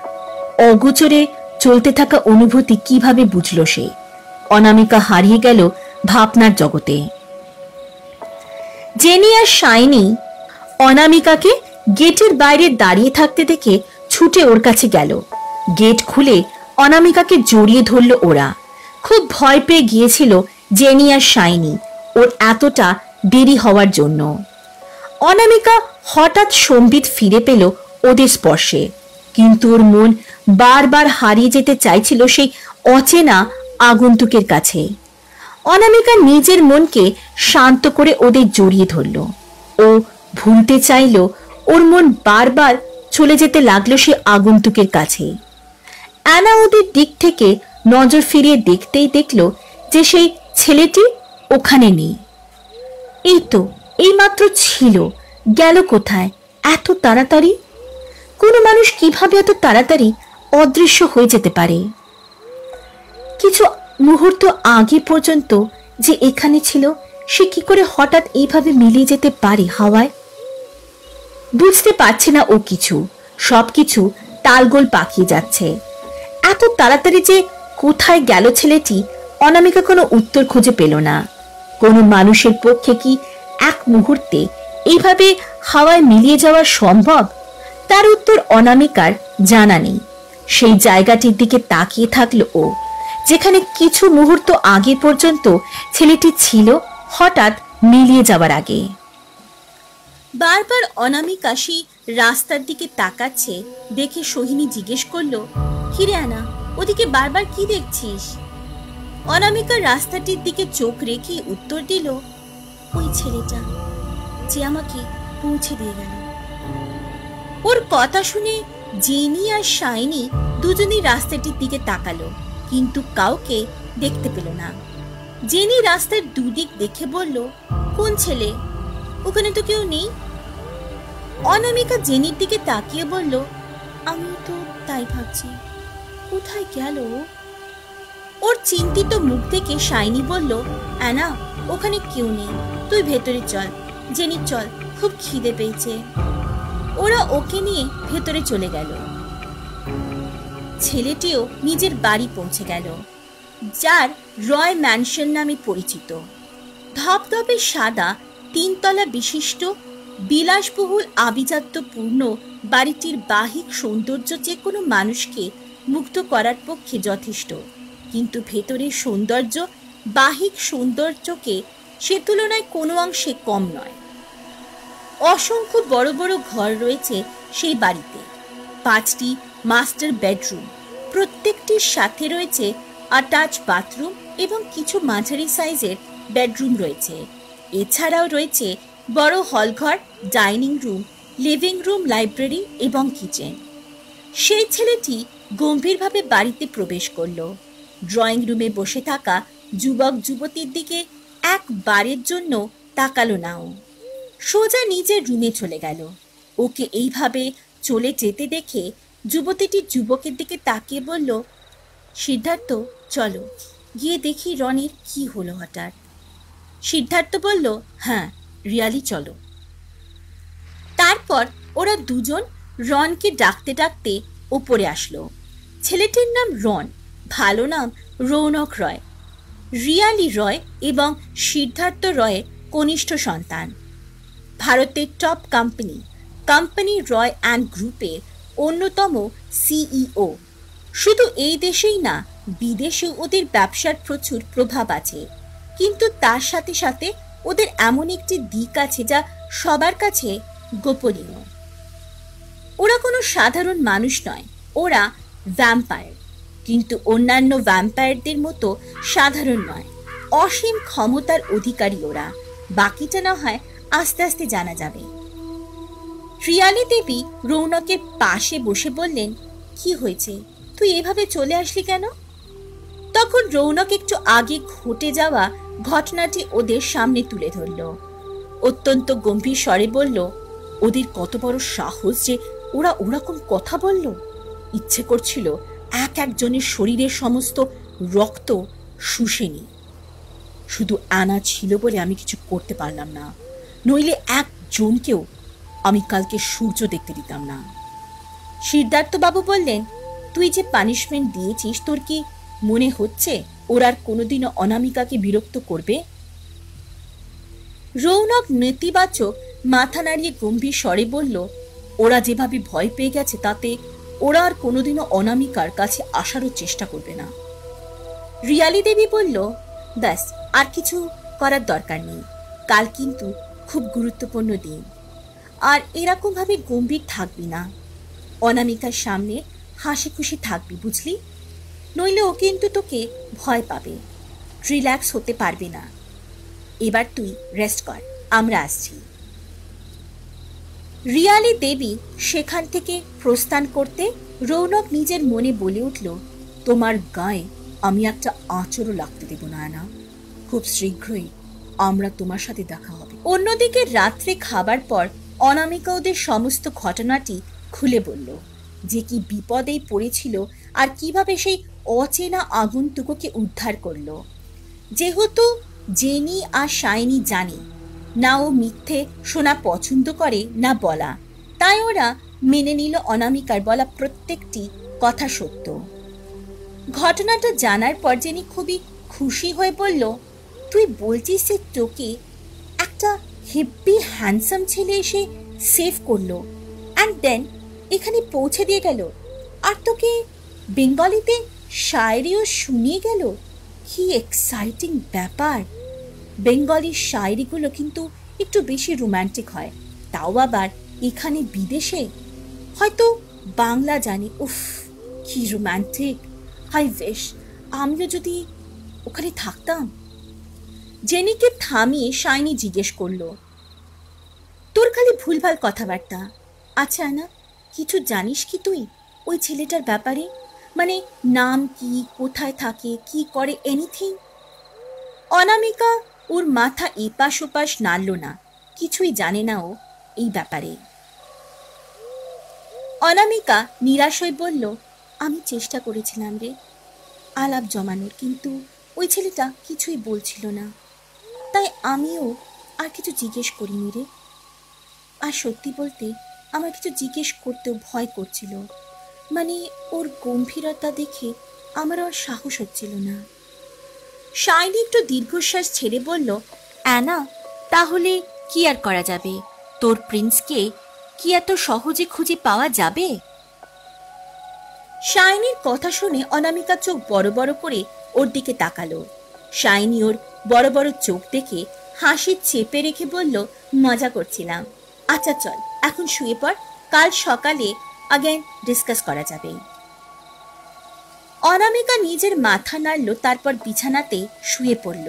অগোচরে চলতে থাকা অনুভূতি কিভাবে বুঝল সে। অনামিকা হারিয়ে গেল ভাবনার জগতে। জেনি আর শাইনি অনামিকাকে গেটের বাইরে দাঁড়িয়ে থাকতে দেখে ছুটে ওর কাছে গেল। গেট খুলে অনামিকাকে জড়িয়ে ধরল ওরা। খুব ভয় পেয়ে গিয়েছিল জেনি আর শাইনি ওর এতটা দেরি হওয়ার জন্য। অনামিকা হঠাৎ সম্বিত ফিরে পেল ওদের স্পর্শে, কিন্তু ওর মন বারবার হারিয়ে যেতে চাইছিল সেই অচেনা আগন্তুকের কাছে। অনামিকা নিজের মনকে শান্ত করে ওদের জড়িয়ে ধরল। ও ভুলতে চাইল, ওর মন বারবার চলে যেতে লাগলো সে আগন্তুকের কাছে। অ্যানা ওদের দিক থেকে নজর ফিরিয়ে দেখতেই দেখল যে সেই ছেলেটি ওখানে নেই। এই তো এইমাত্র ছিল, গেল কোথায় এত তাড়াতাড়ি? কোনো মানুষ কিভাবে এত তাড়াতাড়ি অদৃশ্য হয়ে যেতে পারে? কিছু মুহূর্ত আগে পর্যন্ত যে এখানে ছিল, সে কি করে হঠাৎ এইভাবে মিলিয়ে যেতে পারে হাওয়ায়? বুঝতে পারছে না ও কিছু। সবকিছু তালগোল পাকিয়ে যাচ্ছে। এত তাড়াতাড়ি যে কোথায় গেল ছেলেটি, অনামিকা কোনো উত্তর খুঁজে পেল না। কোনো মানুষের পক্ষে কি এক মুহূর্তে এইভাবে হাওয়ায় মিলিয়ে যাওয়া সম্ভব? তার উত্তর অনামিকার জানা নেই। সেই জায়গাটির দিকে তাকিয়ে থাকলো ও, যেখানে কিছু মুহূর্ত আগে পর্যন্ত ছেলেটি ছিল, হঠাৎ মিলিয়ে যাওয়ার আগে। বারবার অনামিকা সেই রাস্তার দিকে তাকাচ্ছে দেখে সোহিনী জিজ্ঞেস করলো, কিরে আনা, ওদিকে বারবার কি দেখছিস? অনামিকা রাস্তাটির দিকে চোখ রেখে উত্তর দিল, ওই ছেলেটা যে আমাকে পৌঁছে দিয়ে গেল। ওর কথা শুনে জেনি আর শাইনি দুজনেই রাস্তাটির দিকে তাকালো, কিন্তু কাউকে দেখতে পেল না। জেনি রাস্তার দুদিক দেখে বলল, কোন ছেলে? ওখানে তো কেউ নেই। অনামিকা জেনির দিকে তাকিয়ে বলল, আমি তো তাই ভাবছি, কোথায় গেল? ওর চিন্তিত মুখ থেকে শাইনি বলল, অ্যানা, ওখানে কেউ নেই, তুই ভেতরে চল। জেনি চল, খুব খিদে পেয়েছে। ওরা ওকে নিয়ে ভেতরে চলে গেল। ছেলেটিও নিজের বাড়ি পৌঁছে গেল, যার রয় ম্যানশন নামে পরিচিত। ধপধপে সাদা 3 তলা বিশিষ্ট বিলাসবহুল আভিজাত্যপূর্ণ বাড়িটির বাহিক সৌন্দর্য যে কোনো মানুষকে মুগ্ধ করার পক্ষে যথেষ্ট, কিন্তু ভেতরের সৌন্দর্য বাহিক সৌন্দর্যকে সে তুলনায় কোনো অংশে কম নয়। অসংখ্য বড় বড় ঘর রয়েছে সেই বাড়িতে। 5টি মাস্টার বেডরুম, প্রত্যেকটির সাথে রয়েছে অ্যাটাচ বাথরুম এবং কিছু মাঝারি সাইজের বেডরুম রয়েছে। এছাড়াও রয়েছে বড় হলঘর, dining room, living room, library এবং কিচেন। সেই ছেলেটি গম্ভীরভাবে বাড়িতে প্রবেশ করল। ড্রয়িং রুমে বসে থাকা যুবক যুবতীর দিকে একবারের জন্য তাকালো নাও। সোজা নিজের রুমে চলে গেল। ওকে এইভাবে চলে যেতে দেখে যুবতীটি যুবকের দিকে তাকিয়ে বলল, সিদ্ধার্থ, চলো গিয়ে দেখি রনির কি হলো হঠাৎ। সিদ্ধার্থ বলল, হ্যাঁ, রিয়ালি চলো। তারপর ওরা দুজন রনকে ডাকতে ডাকতে ওপরে আসলো। ছেলেটির নাম রন, ভালো নাম রৌনক রয়। রিয়ালি রয় এবং সিদ্ধার্থ রয়ের কনিষ্ঠ সন্তান। ভারতের টপ কোম্পানি রয় অ্যান্ড গ্রুপের অন্যতম সিইও। শুধু এই দেশেই না, বিদেশেও ওদের ব্যবসার প্রচুর প্রভাব আছে, কিন্তু তার সাথে সাথে ওদের এমন একটি দিক আছে যা সবার কাছে গোপনীয়। ওরা কোনো সাধারণ মানুষ নয়, ওরা ভ্যাম্পায়ার, কিন্তু অন্যান্য ভ্যাম্পায়ারদের মতো সাধারণ নয়। অসীম ক্ষমতার অধিকারী ওরা। বাকিটা না হয় আস্তে আস্তে জানা যাবে। রিয়ালি দেবী রৌনকের পাশে বসে বললেন, কি হয়েছে, তুই এভাবে চলে আসলি কেন? তখন রৌনক একটু আগে ঘটে যাওয়া ঘটনাটি ওদের সামনে তুলে ধরল। অত্যন্ত গম্ভীর স্বরে বলল, ওদের কত বড় সাহস যে ওরা ওরকম কথা বলল। ইচ্ছে করছিল একজনের শরীরের সমস্ত রক্ত শুষে নি। শুধু আনা ছিল বলে আমি কিছু করতে পারলাম না, নইলে একজনকেও আমি কালকে সূর্য দেখতে দিতাম না। সিদ্ধার্থ বাবু বললেন, তুই যে পানিশমেন্ট দিয়েছিস, তোর কি মনে হচ্ছে ওরা আর কোনোদিনও অনামিকাকে বিরক্ত করবে? রৌনক নেতিবাচক মাথা নাড়িয়ে গম্ভীর স্বরে বলল, ওরা যেভাবে ভয় পেয়ে গেছে তাতে ওরা আর কোনোদিনও অনামিকার কাছে আসারও চেষ্টা করবে না। রিয়ালি দেবী বলল, ব্যাস, আর কিছু করার দরকার নেই। কাল কিন্তু খুব গুরুত্বপূর্ণ দিন, আর এরকম ভাবে গম্ভীর থাকবি না। অনামিকার সামনে হাসি খুশি থাকবি, বুঝলি? নইলে ও কিন্তু তোকে ভয় পাবে, রিল্যাক্স হতে পারবে না। এবার তুই রেস্ট কর, আমরা আসছি। রিয়ালি দেবী সেখান থেকে প্রস্থান করতে রৌনক নিজের মনে বলে উঠল, তোমার গায়ে আমি একটা আঁচড়ও লাগতে দেব না, আনা। খুব শীঘ্রই আমরা তোমার সাথে দেখা হবে। অন্যদিকে রাত্রে খাবার পর অনামিকা ওদের সমস্ত ঘটনাটি খুলে বলল, যে কি বিপদেই পড়েছিল আর কিভাবে সেই অচেনা আগন্তুককে উদ্ধার করল। যেহেতু জেনি আর শাইনি জানে না ও মিথ্যে শোনা পছন্দ করে না বলা, তাই ওরা মেনে নিল অনামিকার বলা প্রত্যেকটি কথা সত্য। ঘটনাটা জানার পর জেনি খুবই খুশি হয়ে বলল, তুই বলছিস যে তোকে একটা হেব্বি হ্যান্ডসাম ছেলে এসে সেভ করলো, অ্যান্ড দেন এখানে পৌঁছে দিয়ে গেল, আর তোকে বেঙ্গলিতে শায়রিও শুনিয়ে গেল। কি এক্সাইটিং ব্যাপার! বেঙ্গলি শায়রিগুলো কিন্তু একটু বেশি রোম্যান্টিক হয়, তাও আবার এখানে বিদেশে। হয়তো বাংলা জানি, উফ কি রোম্যান্টিক! আই উইশ আমিও যদি ওখানে থাকতাম। জেনিকে থামিয়ে শাইনি জিজ্ঞেস করলো, তোর খালি ভুলভাল কথাবার্তা। আচ্ছা না, কিছু জানিস কি তুই ওই ছেলেটার ব্যাপারে? মানে নাম কি, কোথায় থাকে, কি করে, এনিথিং? অনামিকা ওর মাথা এপাশ ওপাশ নাড়ল না, কিছুই জানে না ও এই ব্যাপারে। অনামিকা নিরাশ হয়ে বলল, আমি চেষ্টা করেছিলাম রে আলাপ জমানোর, কিন্তু ওই ছেলেটা কিছুই বলছিল না, তাই আমিও আর কিছু জিজ্ঞেস করিনি রে। আর সত্যি বলতে আমার কিছু জিজ্ঞেস করতেও ভয় করছিল, মানে ওর গম্ভীরতা দেখে আমার আর সাহস হচ্ছিল না। শাইনি একটু দীর্ঘশ্বাস ছেড়ে বলল, অ্যানা, তাহলে কি আর করা যাবে? তোর প্রিন্সকে কি এত সহজে খুঁজে পাওয়া যাবে? শাইনির কথা শুনে অনামিকা চোখ বড় বড় করে ওর দিকে তাকালো। শাইনি ওর বড় বড় চোখ দেখে হাসি চেপে রেখে বলল, মজা করছিলাম। আচ্ছা চল এখন শুয়ে পড়, কাল সকালে আগেন ডিসকাস করা যাবে। অনামিকা নিজের মাথা নাড়ল, তারপর বিছানাতে শুয়ে পড়ল।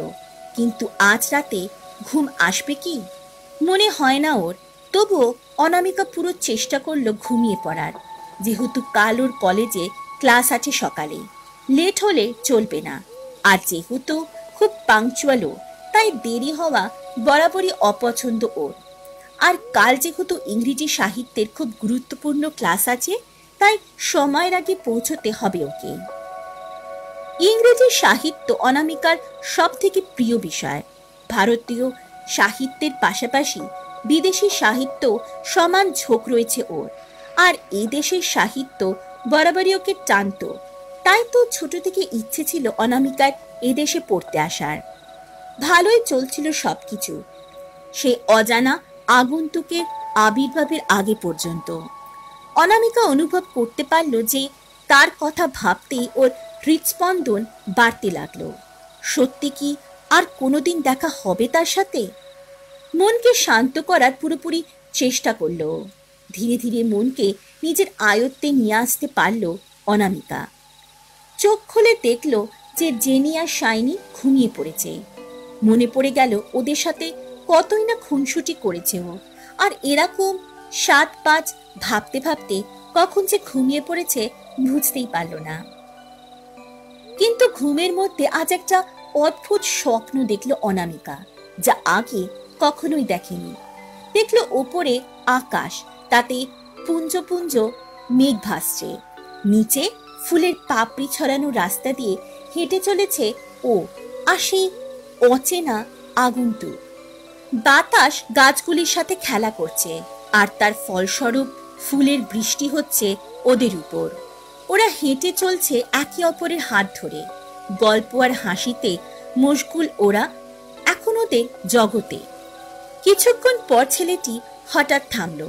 কিন্তু আজ রাতে ঘুম আসবে কি মনে হয় না ওর। তবুও অনামিকা পুরো চেষ্টা করলো ঘুমিয়ে পড়ার, যেহেতু কাল ওর কলেজে ক্লাস আছে সকালে, লেট হলে চলবে না। আর যেহেতু খুব পাংচুয়ালও, তাই দেরি হওয়া বরাবরই অপছন্দ ওর। আর কাল যেহেতু ইংরেজি সাহিত্যের খুব গুরুত্বপূর্ণ ক্লাস আছে, তাই সময়ের আগে পৌঁছতে হবে ওকে। ইংরেজি সাহিত্য অনামিকার সব থেকে প্রিয় বিষয়। ভারতীয় সাহিত্যের পাশাপাশি বিদেশি সাহিত্য সমান ঝোঁক রয়েছে ওর। আর এই দেশের সাহিত্য বরাবরই ওকে টানত, তাই তো ছোট থেকে ইচ্ছে ছিল অনামিকার এদেশে পড়তে আসার। ভালোই চলছিল সবকিছু, সে অজানা আগন্তুকের আবির্ভাবের আগে পর্যন্ত। অনামিকা অনুভব করতে পারল যে তার কথা ভাবতেই ওর হৃদস্পন্দন বাড়তে লাগলো। সত্যি কি আর কোনোদিন দেখা হবে তার সাথে? মনকে শান্ত করার পুরোপুরি চেষ্টা করল। ধীরে ধীরে মনকে নিজের আয়ত্তে নিয়ে আসতে পারল অনামিকা। চোখ খুলে দেখল যে জেনি আর শাইনি ঘুমিয়ে পড়েছে। মনে পড়ে গেল ওদের সাথে কতই না খুনসুটি করেছে ও, আর এরকম 7-5 ভাবতে ভাবতে কখন যে ঘুমিয়ে পড়েছে বুঝতেই পারল না। কিন্তু ঘুমের মধ্যে আজ একটা অদ্ভুত স্বপ্ন দেখল অনামিকা, যা আগে কখনোই দেখেনি। দেখল ওপরে আকাশ, তাতে পুঞ্জ পুঞ্জ মেঘ ভাসছে, নিচে ফুলের পাপড়ি ছড়ানো রাস্তা দিয়ে হেঁটে চলেছে ও, আর সেই অচেনা আগন্তুক। বাতাস গাছগুলির সাথে খেলা করছে, আর তার ফলস্বরূপ ফুলের বৃষ্টি হচ্ছে ওদের উপর। ওরা হেঁটে চলছে একে অপরের হাত ধরে, গল্প আর হাসিতে মশগুল ওরা এখন ওদের জগতে। কিছুক্ষণ পর ছেলেটি হঠাৎ থামল।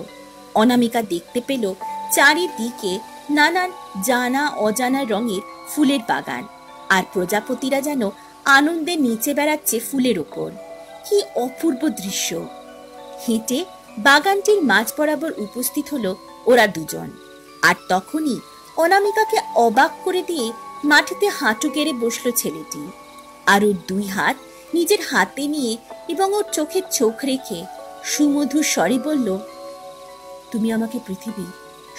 অনামিকা দেখতে পেল চারিদিকে নানান জানা অজানা রঙের ফুলের বাগান, আর প্রজাপতিরা যেন আনন্দে নেচে বেড়াচ্ছে ফুলের ওপর। কি অপূর্ব দৃশ্য! হেঁটে বাগানটির মাঝ বরাবর উপস্থিত হলো ওরা দুজন। আর তখনই অনামিকাকে অবাক করে দিয়ে মাটিতে হাঁটু গেড়ে বসলো ছেলেটি, আর ওর 2 হাত নিজের হাতে নিয়ে এবং ওর চোখে চোখ রেখে সুমধুর স্বরে বলল, তুমি আমাকে পৃথিবীর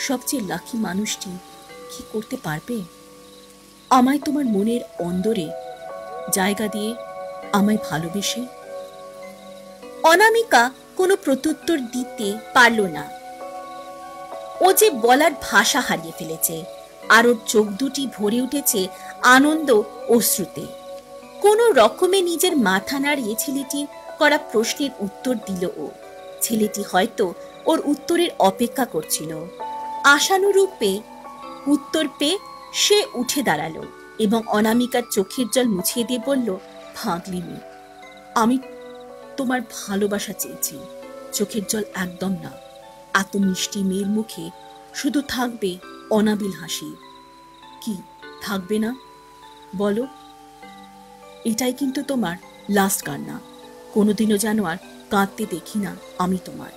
সবচেয়ে লাকি মানুষটি কি করতে পারবে? আমায় তোমার মনের অন্দরে জায়গা দিয়ে আমায় ভালোবেসে। অনামিকা কোনো প্রত্যুত্তর দিতে পারল না। ও যে বলার ভাষা হারিয়ে ফেলেছে, আর ওর চোখ দুটি ভরে উঠেছে আনন্দ অশ্রুতে। কোনো রকমে নিজের মাথা নাড়িয়ে ছেলেটির করা প্রশ্নের উত্তর দিল ও। ছেলেটি হয়তো ওর উত্তরের অপেক্ষা করছিল। আশানুরূপে উত্তর পেয়ে সে উঠে দাঁড়ালো এবং অনামিকার চোখের জল মুছিয়ে দিয়ে বলল, ভাগলিনি, আমি তোমার ভালোবাসা চেয়েছি, চোখের জল একদম না। এত মিষ্টি মেয়ের মুখে শুধু থাকবে অনাবিল হাসি। কি থাকবে না বলো? এটাই কিন্তু তোমার লাস্ট কান্না। কোনোদিনও যেন আর কাঁদতে দেখি না আমি তোমার।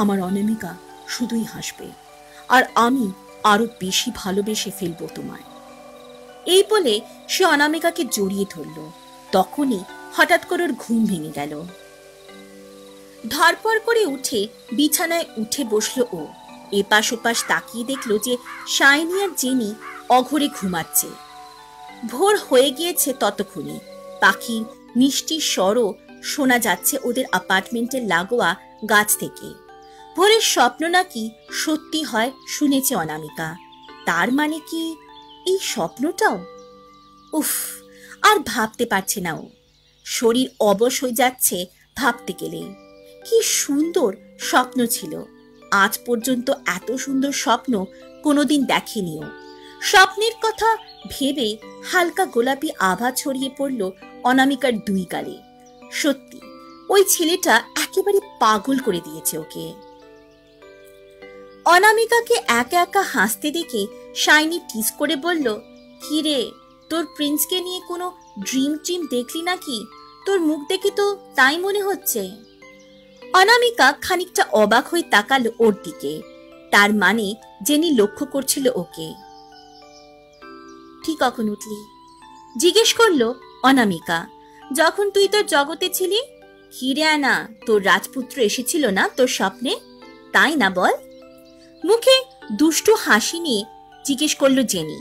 আমার অনামিকা শুধুই হাসবে, আর আমি আরো বেশি ভালোবেসে ফেলবো তোমায়। এই বলে সে অনামিকাকে জড়িয়ে ধরল। তখনই হঠাৎ করে ওর ঘুম ভেঙে গেল। ধরপড় করে উঠে বিছানায় উঠে বসলো ও। এপাশ ওপাশ তাকিয়ে দেখলো যে শাইনি আর জেনি অঘরে ঘুমাচ্ছে। ভোর হয়ে গিয়েছে ততক্ষণে। পাখির মিষ্টি স্বরও শোনা যাচ্ছে ওদের অ্যাপার্টমেন্টের লাগোয়া গাছ থেকে। ভোরের স্বপ্ন নাকি সত্যি হয় শুনেছে অনামিকা। তার মানে কি এই স্বপ্নটাও? উফ, আর ভাবতে পারছে না ও। শরীর অবশ হয়ে যাচ্ছে ভাবতে গেলে। কি সুন্দর স্বপ্ন ছিল। আজ পর্যন্ত এত সুন্দর স্বপ্ন কোনোদিন দেখেনিও। স্বপ্নের কথা ভেবে হালকা গোলাপি আভা ছড়িয়ে পড়ল অনামিকার দুই গালে। সত্যি ওই ছেলেটা একেবারে পাগল করে দিয়েছে ওকে। অনামিকাকে একা একা হাসতে দেখে শাইনি টিজ করে বলল, কি রে, তোর প্রিন্সকে নিয়ে কোনো ড্রিম ট্রিম দেখলি নাকি? তোর মুখ দেখে তো তাই মনে হচ্ছে। অনামিকা খানিকটা অবাক হয়ে তাকালো ওর দিকে। তার মানে জেনি লক্ষ্য করছিল ওকে। ঠিক কখন উঠলি? জিজ্ঞেস করলো অনামিকা। যখন তুই তোর জগতে ছিলি। হিরে আনা, তোর রাজপুত্র এসেছিল না তোর স্বপ্নে, তাই না বল? মুখে দুষ্টু হাসি নিয়ে জিজ্ঞেস করলো জেনি।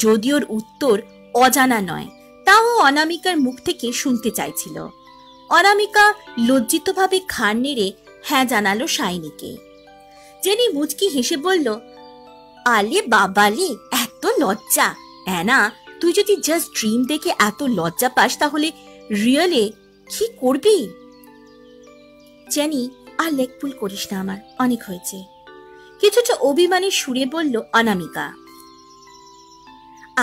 যদি ওর উত্তর অজানা নয়, তাও অনামিকার মুখ থেকে শুনতে চাইছিল। অনামিকা লজ্জিতভাবে ঘাড় নেড়ে হ্যাঁ জানালো শাইনিকে। জেনি মুচকি হেসে বলল, আলে বাবালে, এত লজ্জা! অ্যানা, তুই যদি জাস্ট ড্রিম দেখে এত লজ্জা পাস তাহলে রিয়েলে কি করবি? জেনি, আর লেগ পুল করিস না, আমার অনেক হয়েছে। কিছুটা অভিমানের সুরে বলল অনামিকা।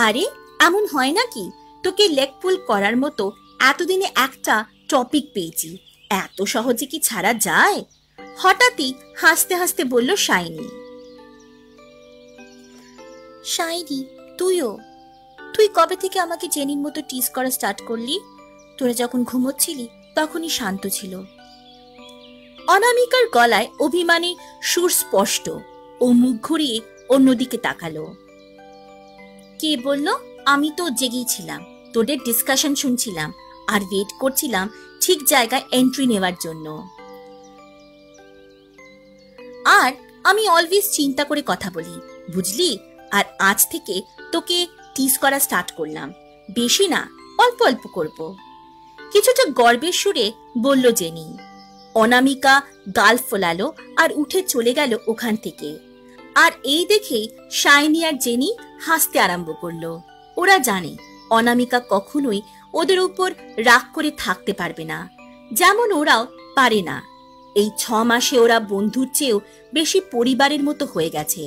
আরে এমন হয় নাকি? তোকে লেগ পুল করার মতো এতদিনে একটা টপিক পেয়েছি, এত সহজে কি ছাড়া যায়? হঠাৎই হাসতে হাসতে বলল শাইনি। শাইনি, তুই কবে থেকে আমাকে জেনির মতো টিজ করা স্টার্ট করলি? তোরা যখন ঘুমোচ্ছিলি তখনই শান্ত ছিল। অনামিকার গলায় অভিমানী সুর স্পষ্ট। ও মুখ ঘুরিয়ে অন্যদিকে তাকালো। কে বলল? আমি তো জেগেই ছিলাম, তোদের ডিসকাশন শুনছিলাম আর ওয়েট করছিলাম ঠিক জায়গায় এন্ট্রি নেওয়ার জন্য। আর আমি অলওয়েজ চিন্তা করে কথা বলি, বুঝলি? আর আজ থেকে তোকে টিজ করা স্টার্ট করলাম। বেশি না, অল্প অল্প করব। কিছুটা গর্বের সুরে বলল জেনি। অনামিকা গাল ফোলালো আর উঠে চলে গেল ওখান থেকে। আর এই দেখেই শাইনি আর জেনি হাসতে আরম্ভ করলো। ওরা জানে অনামিকা কখনোই ওদের উপর রাগ করে থাকতে পারবে না, যেমন ওরাও পারে না। এই 6 মাসে ওরা বন্ধুর চেয়েও বেশি পরিবারের মতো হয়ে গেছে।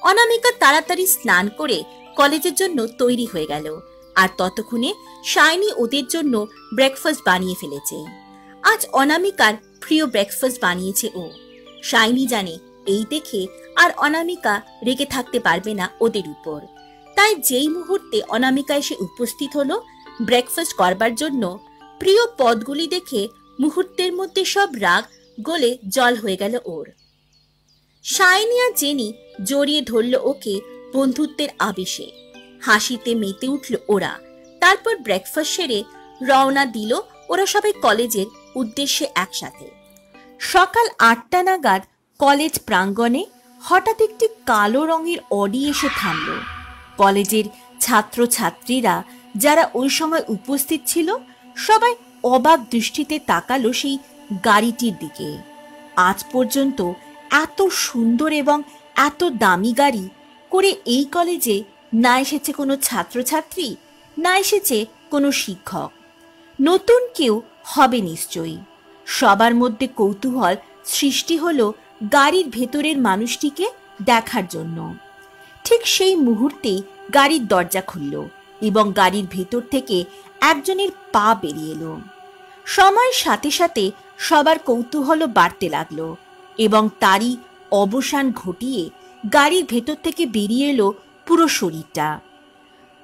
অনামিকা তাড়াতাড়ি স্নান করে কলেজের জন্য তৈরি হয়ে গেল। আর ততক্ষণে শাইনি ওদের জন্য ব্রেকফাস্ট বানিয়ে ফেলেছে। আজ অনামিকার প্রিয় ব্রেকফাস্ট বানিয়েছে ও। শাইনি জানে এই দেখে আর অনামিকা রেগে থাকতে পারবে না ওদের উপর। তাই যেই মুহূর্তে অনামিকা এসে উপস্থিত হলো ব্রেকফাস্ট করবার জন্য, প্রিয় পদগুলি দেখে মুহূর্তের মধ্যে সব রাগ গলে জল হয়ে গেল ওর। শাইনি আর জেনি জড়িয়ে ধরল ওকে বন্ধুত্বের আবেশে। হাসিতে মেতে উঠল ওরা। তারপর ব্রেকফাস্ট সেরে রওনা দিল ওরা সবাই কলেজের উদ্দেশ্যে একসাথে। সকাল 8টা নাগাদ কলেজ প্রাঙ্গণে হঠাৎ একটি কালো রঙের অডি এসে থামল। কলেজের ছাত্রছাত্রীরা যারা ওই সময় উপস্থিত ছিল সবাই অবাক দৃষ্টিতে তাকালো সেই গাড়িটির দিকে। আজ পর্যন্ত এত সুন্দর এবং এত দামি গাড়ি করে এই কলেজে না এসেছে কোনো ছাত্রছাত্রী, না এসেছে কোনো শিক্ষক। নতুন কেউ হবে নিশ্চয়ই। সবার মধ্যে কৌতূহল সৃষ্টি হলো গাড়ির ভেতরের মানুষটিকে দেখার জন্য। ঠিক সেই মুহূর্তে গাড়ির দরজা খুলল এবং গাড়ির ভেতর থেকে একজনের পা বেরিয়ে এলো। সময়ের সাথে সাথে সবার কৌতূহলও বাড়তে লাগলো এবং তারই অবসান ঘটিয়ে গাড়ির ভেতর থেকে বেরিয়ে এলো পুরো শরীরটা।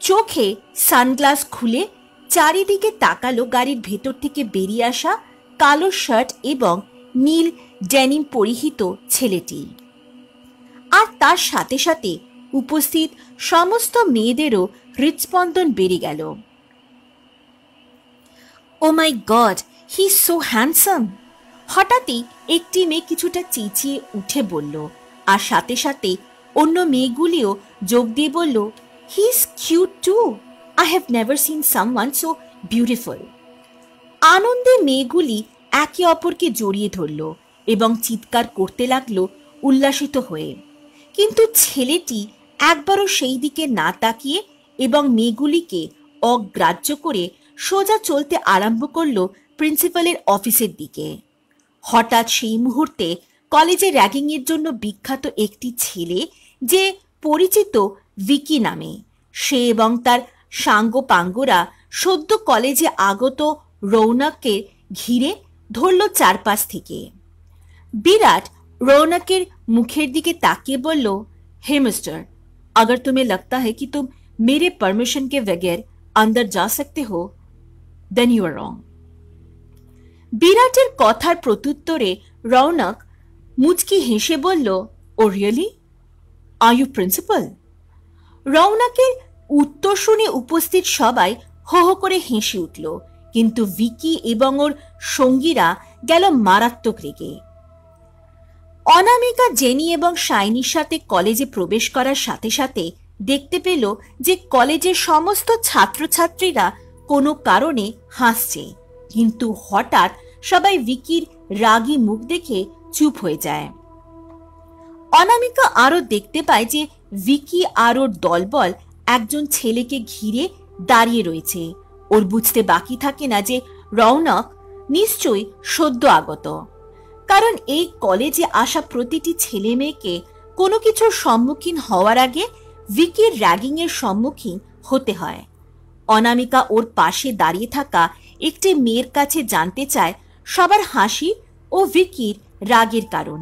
চোখে সানগ্লাস খুলে চারিদিকে তাকালো গাড়ির ভেতর থেকে বেরিয়ে আসা কালো শার্ট এবং নীল ডেনিম পরিহিত ছেলেটি। আর তার সাথে সাথে উপস্থিত সমস্ত মেয়েদেরও হৃৎস্পন্দন বেড়ে গেল। Oh my god, he is so handsome! হঠাৎই একটি মেয়ে কিছুটা চেঁচিয়ে উঠে বলল, আর সাথে সাথে অন্য মেয়েগুলিও যোগ দিয়ে বলল, he is cute too, I have never seen someone so beautiful. আনন্দে মেয়েগুলি একে অপরকে জড়িয়ে ধরল এবং চিৎকার করতে লাগলো উল্লাসিত হয়ে। কিন্তু ছেলেটি একবারও সেই দিকে না তাকিয়ে এবং মেয়েগুলিকে অগ্রাহ্য করে সোজা চলতে আরম্ভ করল প্রিন্সিপালের অফিসের দিকে। হঠাৎ সেই মুহূর্তে কলেজে র্যাগিংয়ের জন্য বিখ্যাত একটি ছেলে, যে পরিচিত ভিকি নামে, সে এবং তার সাঙ্গপাঙ্গরা সদ্য কলেজে আগত রৌনককে ঘিরে ধরল চারপাশ থেকে। বিরাট रौनकेर मुखेर दिके ताकिए बोलो, हे मिस्टर, अगर तुम्हें लगता है कि तुम मेरे परमिशन के बगैर अंदर जा सकते हो, देन यू आर रॉन्ग। বিরাটের কথার প্রত্যুত্তরে রৌনক মুচকি হেসে বলল, ও রিয়েলি, আর ইউ প্রিন্সিপাল? রৌনকের উত্তর শুনে উপস্থিত সবাই হো হো করে হেসে উঠল, কিন্তু ভিকি এবং ওর সঙ্গীরা গেল মারাত্মক রেগে। অনামিকা জেনি এবং শাইনির সাথে কলেজে প্রবেশ করার সাথে সাথে দেখতে পেল যে কলেজের সমস্ত ছাত্রছাত্রীরা কোনো কারণে হাসছে, কিন্তু হঠাৎ সবাই ভিকির রাগী মুখ দেখে চুপ হয়ে যায়। অনামিকা আরো দেখতে পায় যে ভিকি আর ওর দলবল একজন ছেলেকে ঘিরে দাঁড়িয়ে রয়েছে। ওর বুঝতে বাকি থাকে না যে রৌনক নিশ্চয়ই সদ্য আগত, কারণ এই কলেজে আসা প্রতিটি ছেলে মেয়েকে কোনো কিছুর সম্মুখীন হওয়ার আগে ভিকির র্যাগিং এর সম্মুখীন হতে হয়। অনামিকা ওর পাশে দাঁড়িয়ে থাকা একটি মেয়ের কাছে জানতে চায় সবার হাসি ও ভিকির রাগের কারণ,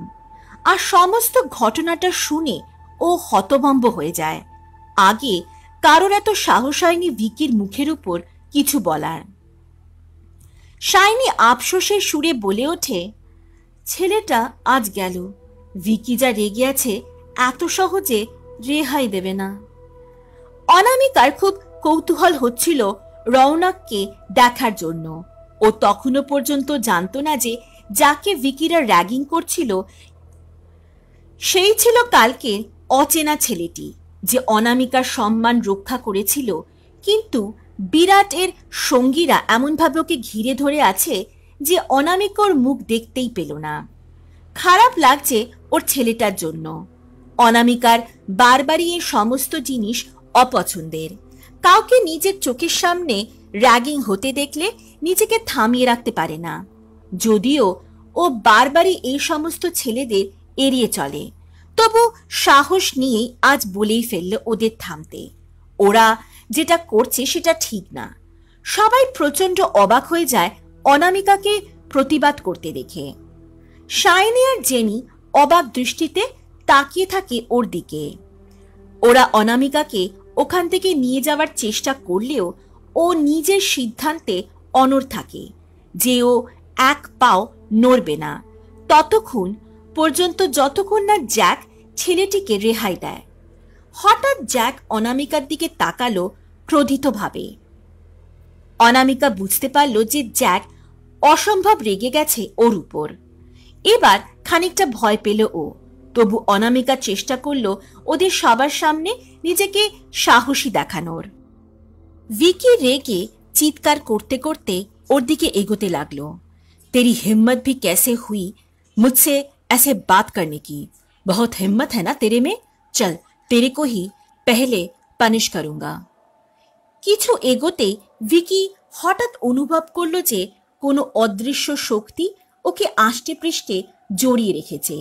আর সমস্ত ঘটনাটা শুনে ও হতভম্ব হয়ে যায়। আগে কারোর এত সাহস হয়নি ভিকির মুখের উপর কিছু বলার। শাইনি আফসোসের সুরে বলে ওঠে, ছেলেটা আজ গেল, ভিকি যা রেগে আছে এত সহজে রেহাই দেবে না। অনামিকার খুব কৌতূহল হচ্ছিল রৌনককে দেখার জন্য। ও তখনও পর্যন্ত জানত না যে যাকে ভিকিরা র্যাগিং করছিল সেই ছিল কালকে অচেনা ছেলেটি, যে অনামিকার সম্মান রক্ষা করেছিল, কিন্তু বিরাট এর সঙ্গীরা এমনভাবে ওকে ঘিরে ধরে আছে যে অনামিকার মুখ দেখতেই পেল না। খারাপ লাগছে ওর ছেলেটার জন্য। অনামিকার বারবারই এই সমস্ত জিনিস অপছন্দের। কাউকে নিজের চোখের সামনে র্যাগিং হতে দেখলে নিজেকে থামিয়ে রাখতে পারে না, যদিও ও বারবারই এই সমস্ত ছেলেদের এড়িয়ে চলে, তবু সাহস নিয়েই আজ বলেই ফেলল ওদের থামতে। ওরা যেটা করছে সেটা ঠিক না। সবাই প্রচন্ড অবাক হয়ে যায় অনামিকাকে প্রতিবাদ করতে দেখে। শাইনি আর জেনি অবাক দৃষ্টিতে তাকিয়ে থাকে ওর দিকে। ওরা অনামিকাকে ওখান থেকে নিয়ে যাওয়ার চেষ্টা করলেও ও নিজের সিদ্ধান্তে অনড় থাকে যে ও এক পাও নড়বে না ততক্ষণ পর্যন্ত যতক্ষণ না জ্যাক ছেলেটিকে রেহাই দেয়। হঠাৎ জ্যাক অনামিকার দিকে তাকালো ক্রোধিতভাবে। অনামিকা বুঝতে পারল যে জ্যাক অসম্ভব রেগে গেছে ওর উপর। এবার খানিকটা ভয় পেল ও, তবু অনামিকা চেষ্টা করল ওদের সবার সামনে নিজেকে সাহসী দেখানোর। ভিকি রেগে চিৎকার করতে করতে ওর দিকে এগোতে লাগলো। तेरी हिम्मत भी कैसे हुई मुझसे ऐसे बात करने की? बहुत हिम्मत है ना तेरे में? चल तेरे को ही पहले पनिश करूंगा। কিছু এগোতেই ভিকি হঠাৎ অনুভব করলো যে কোনো অদৃশ্য শক্তি ওকে আষ্টে পৃষ্ঠে জড়িয়ে রেখেছে।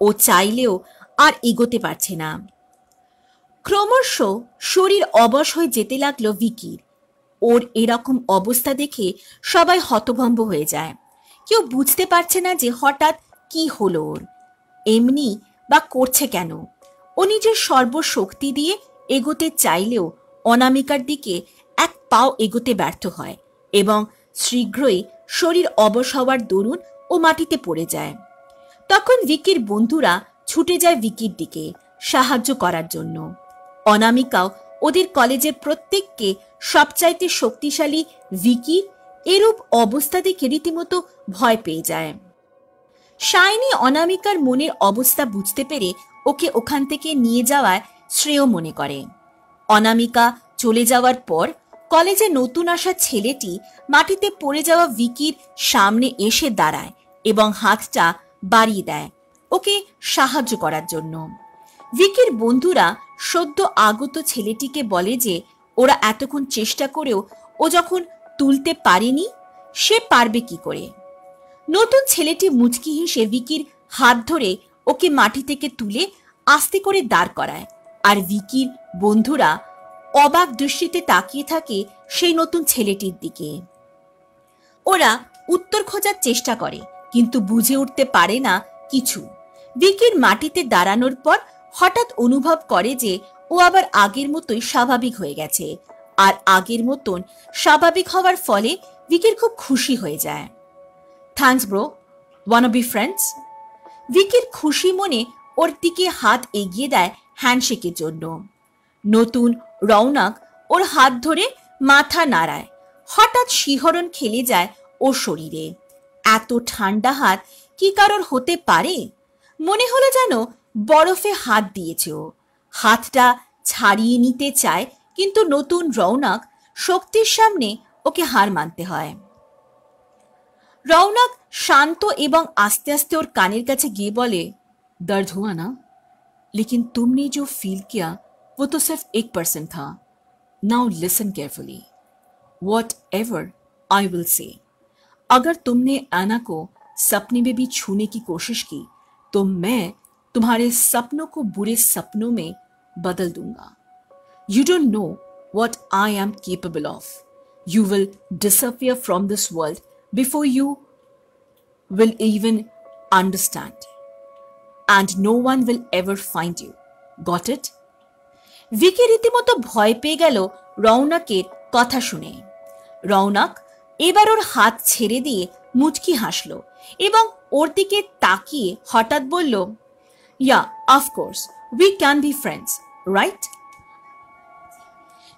ও চাইলেও আর এগোতে পারছে না। ক্রমশ শরীর অবশ হয়ে যেতে লাগলো ভিকির। ওর এরকম অবস্থা দেখে সবাই হতভম্ব হয়ে যায়। কেউ বুঝতে পারছে না যে হঠাৎ কি হলো ওর, এমনি বা করছে কেন। ও নিজের সর্বশক্তি দিয়ে এগোতে চাইলেও অনামিকার দিকে এক পাও এগোতে ব্যর্থ হয় এবং শীঘ্রই শরীর অবশ হওয়ার দরুন ও মাটিতে পড়ে যায়। তখন ভিকির বন্ধুরা ছুটে যায় ভিকির দিকে সাহায্য করার জন্য। অনামিকাও ওদের কলেজের প্রত্যেককে সবচাইতে শক্তিশালী ভিকি এরূপ অবস্থা দেখে রীতিমতো ভয় পেয়ে যায়। শাইনি অনামিকার মনের অবস্থা বুঝতে পেরে ওকে ওখান থেকে নিয়ে যাওয়ার শ্রেয় মনে করে। অনামিকা চলে যাওয়ার পর কলেজে নতুন আসা ছেলেটি মাটিতে পড়ে যাওয়া ভিকির সামনে এসে দাঁড়ায় এবং হাতটা বাড়িয়ে দেয় ওকে সাহায্য করার জন্য। ভিকির বন্ধুরা সদ্য আগত ছেলেটিকে বলে যে ওরা এতক্ষণ চেষ্টা করেও ও যখন তুলতে পারেনি, সে পারবে কি করে। নতুন ছেলেটি মুচকি হেসে ভিকির হাত ধরে ওকে মাটি থেকে তুলে আস্তে করে দাঁড় করায়, আর ভিকির বন্ধুরা অবাক দৃষ্টিতে তাকিয়ে থাকে সেই নতুন ছেলেটির দিকে। ওরা উত্তর খোঁজার চেষ্টা করে কিন্তু বুঝে উঠতে পারে না কিছু। ভিকির মাটিতে দাঁড়ানোর পর হঠাৎ অনুভব করে যে ও আবার আগের মতোই স্বাভাবিক হয়ে গেছে, আর আগের মতন স্বাভাবিক হওয়ার ফলে ভিকির খুব খুশি হয়ে যায়। Thanks bro, wanna be friends? ভিকির খুশি মনে ওর দিকে হাত এগিয়ে দেয় হ্যান্ডশেকের জন্য। নতুন রৌনক ওর হাত ধরে মাথা নাড়ায়। হঠাৎ শিহরণ খেলে যায় ওর শরীরে। এত ঠান্ডা হাত কি কারোর হতে পারে? মনে হলো যেন বরফে হাত দিয়েছে ও। হাতটা ছাড়িয়ে নিতে চায় কিন্তু নতুন রৌনক শক্তির সামনে ওকে হার মানতে হয়। রৌনক শান্ত এবং আস্তে আস্তে ওর কানের কাছে গিয়ে বলে, दर्द हुआ ना, लेकिन तुमने जो फील किया वो तो सिर्फ 1% था। Now listen carefully, what ever I will say. अगर तुमने ऐना को सपने में भी छूने की कोशिश की तो मैं तुम्हारे सपनों को बुरे सपनों में बदल दूंगा। You don't know what I am capable of. You will disappear from this world before you will even understand. And no one will ever find you. Got it? Vicky রীতিমতো ভয় পেয়ে গেল রৌনকের কথা শুনে। রৌনক এবার ওর হাত ছেড়ে দিয়ে মুচকি হাসল এবং ওর দিকে তাকিয়ে হঠাৎ বলল, Yeah, of course, we can be friends, right?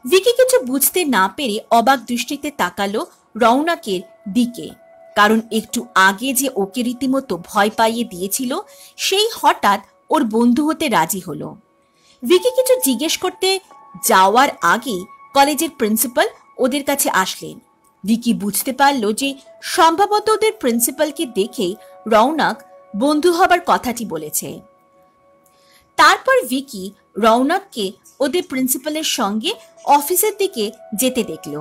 Vicky কিছু বুঝতে না পেরে অবাক দৃষ্টিতে তাকালো রৌনকের দিকে, কারণ একটু আগে যে ওকে রীতিমতো ভয় পাইয়ে দিয়েছিল সেই হঠাৎ ওর বন্ধু হতে রাজি হলো। ভিকি কিছু জিজ্ঞেস করতে যাওয়ার আগে কলেজের প্রিন্সিপাল ওদের কাছে আসলেন। ভিকি বুঝতে পারল যে সম্ভবত ওদের প্রিন্সিপালকে দেখে রৌনক বন্ধু হবার কথাটি বলেছে। তারপর ভিকি রৌনককে ওদের প্রিন্সিপালের সঙ্গে অফিসের দিকে যেতে দেখল।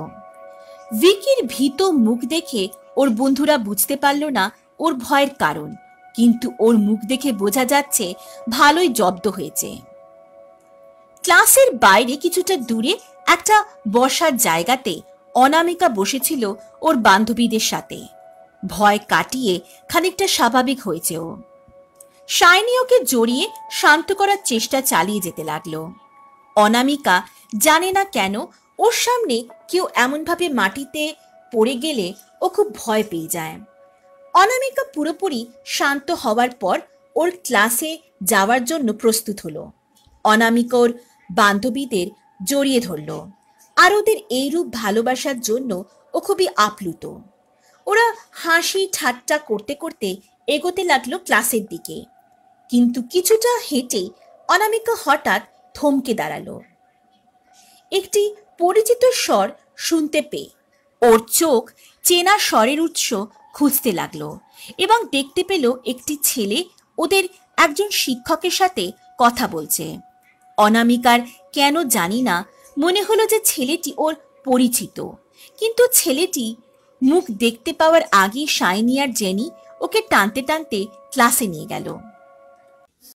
ভিকির ভীত মুখ দেখে ওর বন্ধুরা বুঝতে পারল না ওর ভয়ের কারণ, কিন্তু ওর মুখ দেখে বোঝা যাচ্ছে ভালোই জব্দ হয়েছে। ক্লাসের বাইরে কিছুটা দূরে একটা বসার জায়গাতে অনামিকা বসেছিল ওর বান্ধবীদের সাথে। ভয় কাটিয়ে খানিকটা স্বাভাবিক হয়েছে ও। শাইনি ওকে জড়িয়ে শান্ত করার চেষ্টা চালিয়ে যেতে লাগলো। অনামিকা জানে না কেন ওর সামনে কেউ এমনভাবে মাটিতে পড়ে গেলে ও খুব ভয় পেয়ে যায়। অনামিকা পুরোপুরি শান্ত হওয়ার পর ওর ক্লাসে যাওয়ার জন্য প্রস্তুত হলো। অনামিকা ওর বান্ধবীদের জড়িয়ে ধরল, আর ওদের এইরূপ ভালোবাসার জন্য ও খুবই আপ্লুত। ওরা হাসি ঠাট্টা করতে করতে এগোতে লাগলো ক্লাসের দিকে, কিন্তু কিছুটা হেঁটে অনামিকা হঠাৎ থমকে দাঁড়ালো। একটি পরিচিত স্বর শুনতে পেয়ে ওর চোখ চেনা স্বরের উৎস খুঁজতে লাগলো এবং দেখতে পেল একটি ছেলে ওদের একজন শিক্ষকের সাথে কথা বলছে। অনামিকার কেন জানি না মনে হলো যে ছেলেটি ওর পরিচিত, কিন্তু ছেলেটি মুখ দেখতে পাওয়ার আগে শাইনি আর জেনি ওকে টানতে টানতে ক্লাসে নিয়ে গেল।